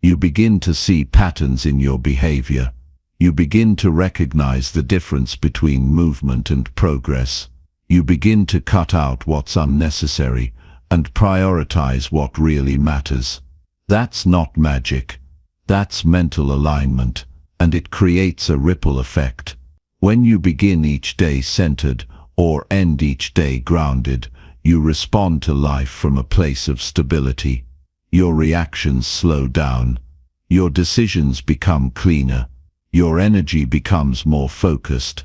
You begin to see patterns in your behavior. You begin to recognize the difference between movement and progress. You begin to cut out what's unnecessary and prioritize what really matters. That's not magic. That's mental alignment, and it creates a ripple effect. When you begin each day centered or end each day grounded, you respond to life from a place of stability. Your reactions slow down. Your decisions become cleaner. Your energy becomes more focused.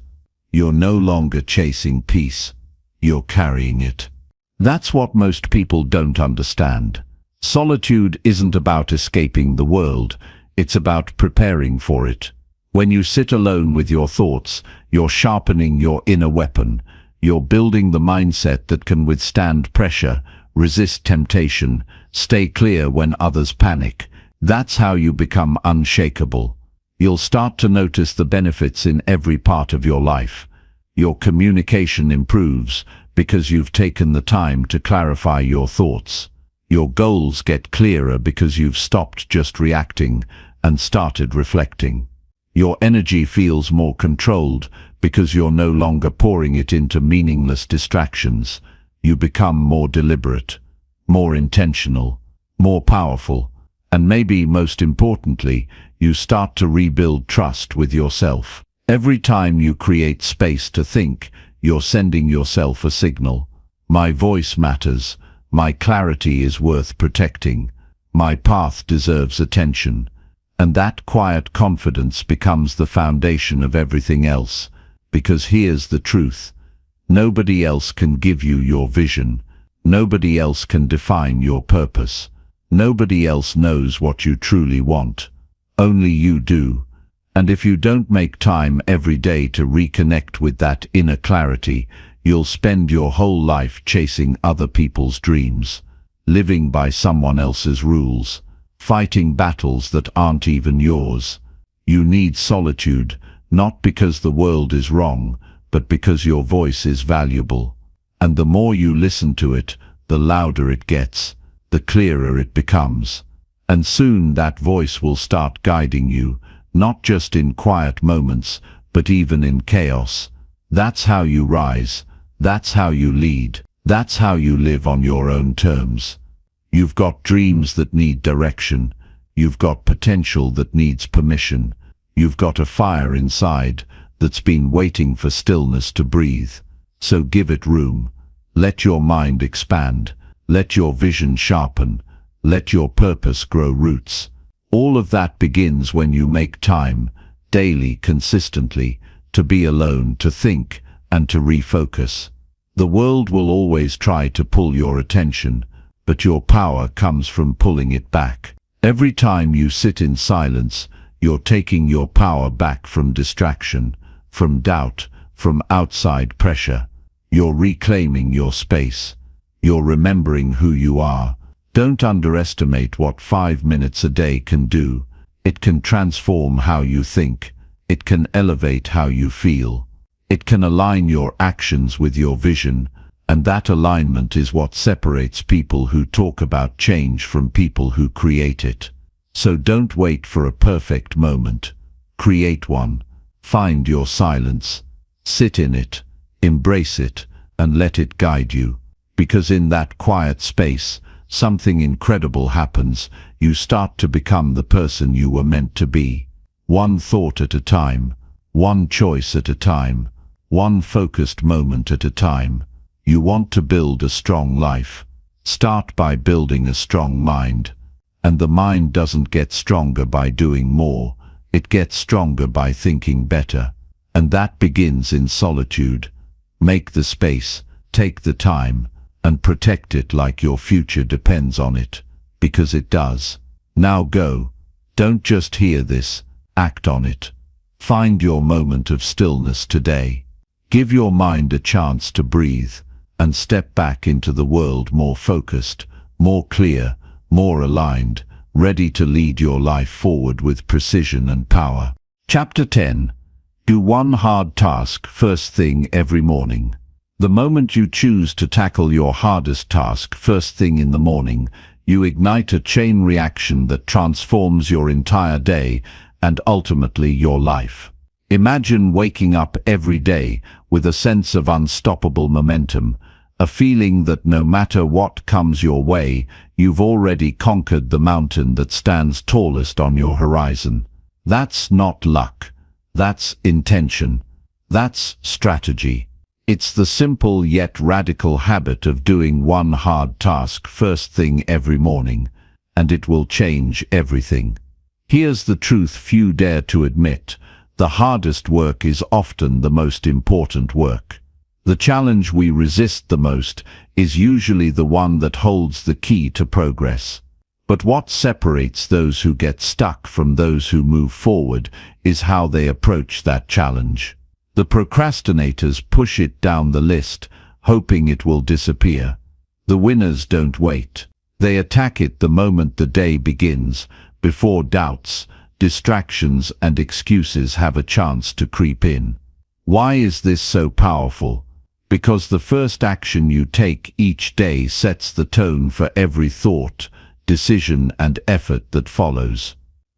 You're no longer chasing peace. You're carrying it. That's what most people don't understand. Solitude isn't about escaping the world. It's about preparing for it. When you sit alone with your thoughts, you're sharpening your inner weapon. You're building the mindset that can withstand pressure, resist temptation, stay clear when others panic. That's how you become unshakable. You'll start to notice the benefits in every part of your life. Your communication improves because you've taken the time to clarify your thoughts. Your goals get clearer because you've stopped just reacting and started reflecting. Your energy feels more controlled because you're no longer pouring it into meaningless distractions. You become more deliberate, more intentional, more powerful, and maybe most importantly, you start to rebuild trust with yourself. Every time you create space to think, you're sending yourself a signal. My voice matters. My clarity is worth protecting. My path deserves attention. And that quiet confidence becomes the foundation of everything else. Because here's the truth. Nobody else can give you your vision. Nobody else can define your purpose. Nobody else knows what you truly want. Only you do. And if you don't make time every day to reconnect with that inner clarity, you'll spend your whole life chasing other people's dreams, living by someone else's rules, fighting battles that aren't even yours. You need solitude, not because the world is wrong, but because your voice is valuable. And the more you listen to it, the louder it gets, the clearer it becomes. And soon that voice will start guiding you, not just in quiet moments, but even in chaos. That's how you rise. That's how you lead. That's how you live on your own terms. You've got dreams that need direction. You've got potential that needs permission. You've got a fire inside that's been waiting for stillness to breathe. So give it room. Let your mind expand. Let your vision sharpen. Let your purpose grow roots. All of that begins when you make time, daily, consistently, to be alone, to think, and to refocus. The world will always try to pull your attention, but your power comes from pulling it back. Every time you sit in silence, you're taking your power back from distraction, from doubt, from outside pressure. You're reclaiming your space. You're remembering who you are. Don't underestimate what 5 minutes a day can do. It can transform how you think. It can elevate how you feel. It can align your actions with your vision, and that alignment is what separates people who talk about change from people who create it. So don't wait for a perfect moment. Create one. Find your silence. Sit in it. Embrace it, and let it guide you. Because in that quiet space, something incredible happens. You start to become the person you were meant to be. One thought at a time. One choice at a time. One focused moment at a time. You want to build a strong life. Start by building a strong mind. And the mind doesn't get stronger by doing more. It gets stronger by thinking better. And that begins in solitude. Make the space, take the time, and protect it like your future depends on it. Because it does. Now go. Don't just hear this, act on it. Find your moment of stillness today. Give your mind a chance to breathe, and step back into the world more focused, more clear, more aligned, ready to lead your life forward with precision and power. Chapter 10. Do one hard task first thing every morning. The moment you choose to tackle your hardest task first thing in the morning, you ignite a chain reaction that transforms your entire day and ultimately your life. Imagine waking up every day with a sense of unstoppable momentum, a feeling that no matter what comes your way, you've already conquered the mountain that stands tallest on your horizon. That's not luck. That's intention. That's strategy. It's the simple yet radical habit of doing one hard task first thing every morning, and it will change everything. Here's the truth few dare to admit. The hardest work is often the most important work. The challenge we resist the most is usually the one that holds the key to progress. But what separates those who get stuck from those who move forward is how they approach that challenge. The procrastinators push it down the list, hoping it will disappear. The winners don't wait. They attack it the moment the day begins, before doubts, distractions, and excuses have a chance to creep in. Why is this so powerful? Because the first action you take each day sets the tone for every thought, decision, and effort that follows.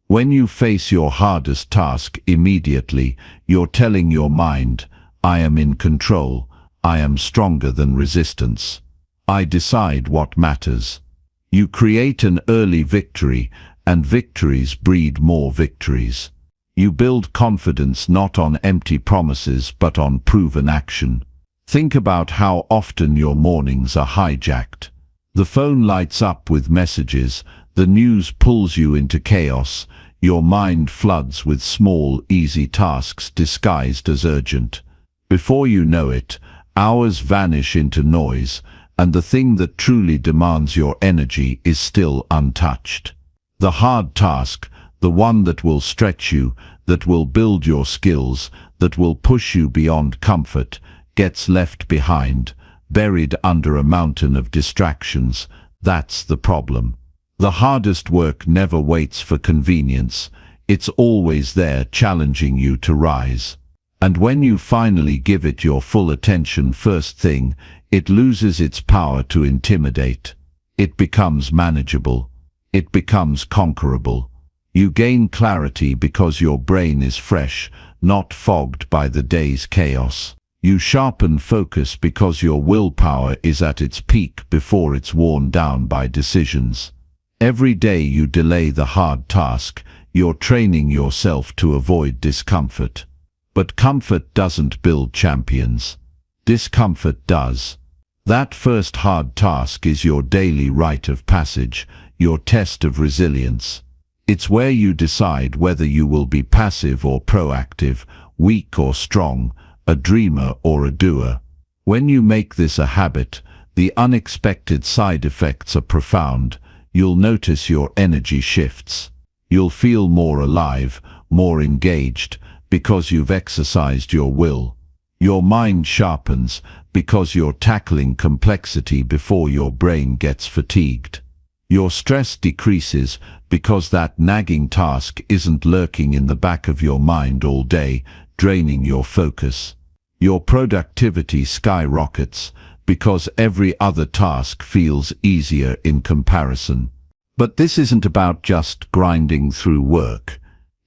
When you face your hardest task immediately, you're telling your mind, I am in control, I am stronger than resistance. I decide what matters. You create an early victory, and victories breed more victories. You build confidence not on empty promises but on proven action. Think about how often your mornings are hijacked. The phone lights up with messages, the news pulls you into chaos, your mind floods with small, easy tasks disguised as urgent. Before you know it, hours vanish into noise, and the thing that truly demands your energy is still untouched. The hard task, the one that will stretch you, that will build your skills, that will push you beyond comfort, gets left behind, buried under a mountain of distractions. That's the problem. The hardest work never waits for convenience. It's always there, challenging you to rise. And when you finally give it your full attention first thing, it loses its power to intimidate. It becomes manageable. It becomes conquerable. You gain clarity because your brain is fresh, not fogged by the day's chaos. You sharpen focus because your willpower is at its peak before it's worn down by decisions. Every day you delay the hard task, you're training yourself to avoid discomfort. But comfort doesn't build champions. Discomfort does. That first hard task is your daily rite of passage, your test of resilience. It's where you decide whether you will be passive or proactive, weak or strong, a dreamer or a doer. When you make this a habit, the unexpected side effects are profound. You'll notice your energy shifts. You'll feel more alive, more engaged, because you've exercised your will. Your mind sharpens because you're tackling complexity before your brain gets fatigued. Your stress decreases because that nagging task isn't lurking in the back of your mind all day, draining your focus. Your productivity skyrockets because every other task feels easier in comparison. But this isn't about just grinding through work.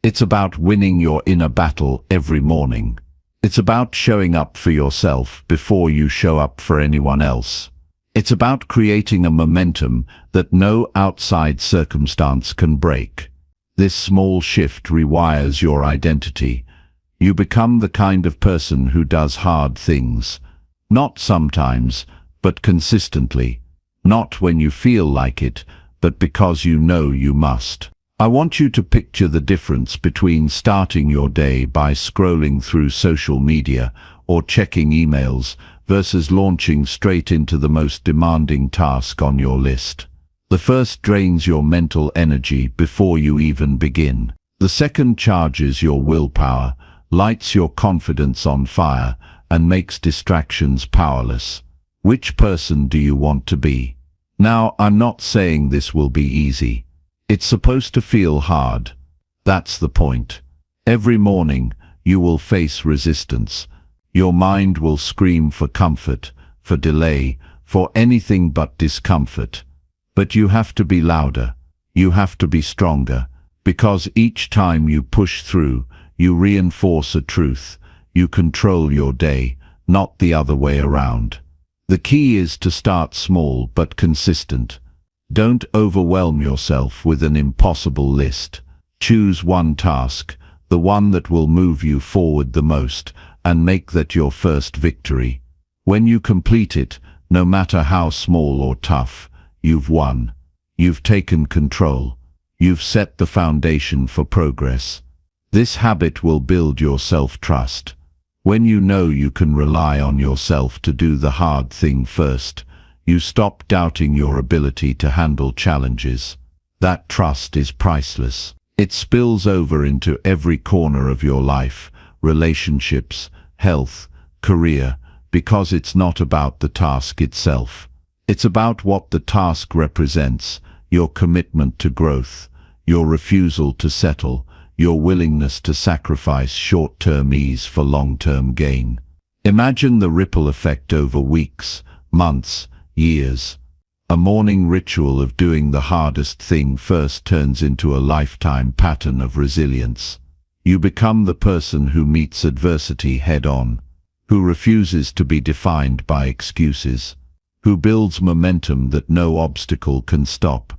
It's about winning your inner battle every morning. It's about showing up for yourself before you show up for anyone else. It's about creating a momentum that no outside circumstance can break. This small shift rewires your identity. You become the kind of person who does hard things. Not sometimes, but consistently. Not when you feel like it, but because you know you must. I want you to picture the difference between starting your day by scrolling through social media or checking emails versus launching straight into the most demanding task on your list. The first drains your mental energy before you even begin. The second charges your willpower, lights your confidence on fire, and makes distractions powerless. Which person do you want to be? Now, I'm not saying this will be easy. It's supposed to feel hard. That's the point. Every morning, you will face resistance. Your mind will scream for comfort, for delay, for anything but discomfort. But you have to be louder. You have to be stronger. Because each time you push through, you reinforce a truth. You control your day, not the other way around. The key is to start small but consistent. Don't overwhelm yourself with an impossible list. Choose one task, the one that will move you forward the most, and make that your first victory. When you complete it, no matter how small or tough, you've won. You've taken control. You've set the foundation for progress. This habit will build your self-trust. When you know you can rely on yourself to do the hard thing first, you stop doubting your ability to handle challenges. That trust is priceless. It spills over into every corner of your life, relationships, health, career, because it's not about the task itself. It's about what the task represents, your commitment to growth, your refusal to settle, your willingness to sacrifice short-term ease for long-term gain. Imagine the ripple effect over weeks, months, years. A morning ritual of doing the hardest thing first turns into a lifetime pattern of resilience. You become the person who meets adversity head-on, who refuses to be defined by excuses, who builds momentum that no obstacle can stop.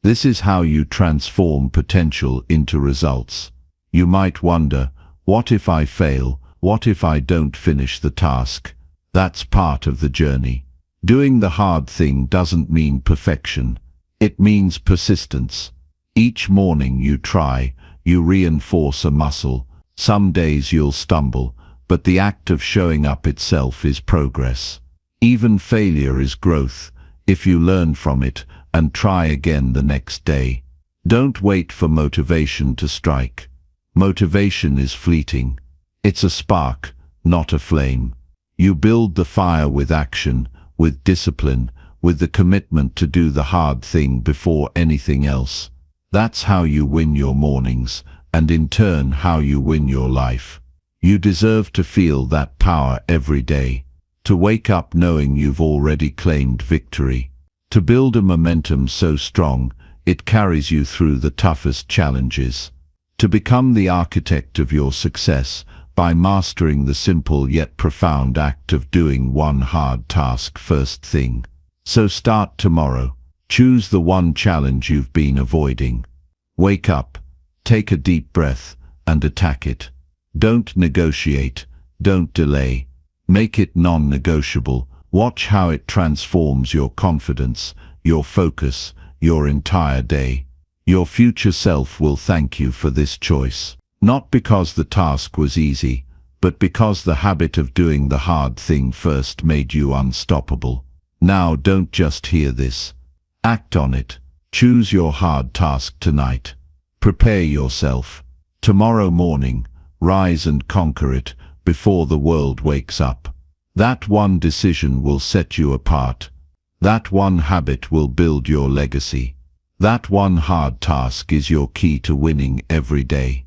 This is how you transform potential into results. You might wonder, what if I fail? What if I don't finish the task? That's part of the journey. Doing the hard thing doesn't mean perfection. It means persistence. Each morning you try, you reinforce a muscle. Some days you'll stumble, but the act of showing up itself is progress. Even failure is growth, if you learn from it and try again the next day. Don't wait for motivation to strike. Motivation is fleeting. It's a spark, not a flame. You build the fire with action, with discipline, with the commitment to do the hard thing before anything else. That's how you win your mornings, and in turn how you win your life. You deserve to feel that power every day, to wake up knowing you've already claimed victory, to build a momentum so strong it carries you through the toughest challenges, to become the architect of your success by mastering the simple yet profound act of doing one hard task first thing. So start tomorrow. Choose the one challenge you've been avoiding. Wake up, take a deep breath, and attack it. Don't negotiate, don't delay. Make it non-negotiable. Watch how it transforms your confidence, your focus, your entire day. Your future self will thank you for this choice. Not because the task was easy, but because the habit of doing the hard thing first made you unstoppable. Now don't just hear this. Act on it. Choose your hard task tonight. Prepare yourself. Tomorrow morning, rise and conquer it before the world wakes up. That one decision will set you apart. That one habit will build your legacy. That one hard task is your key to winning every day.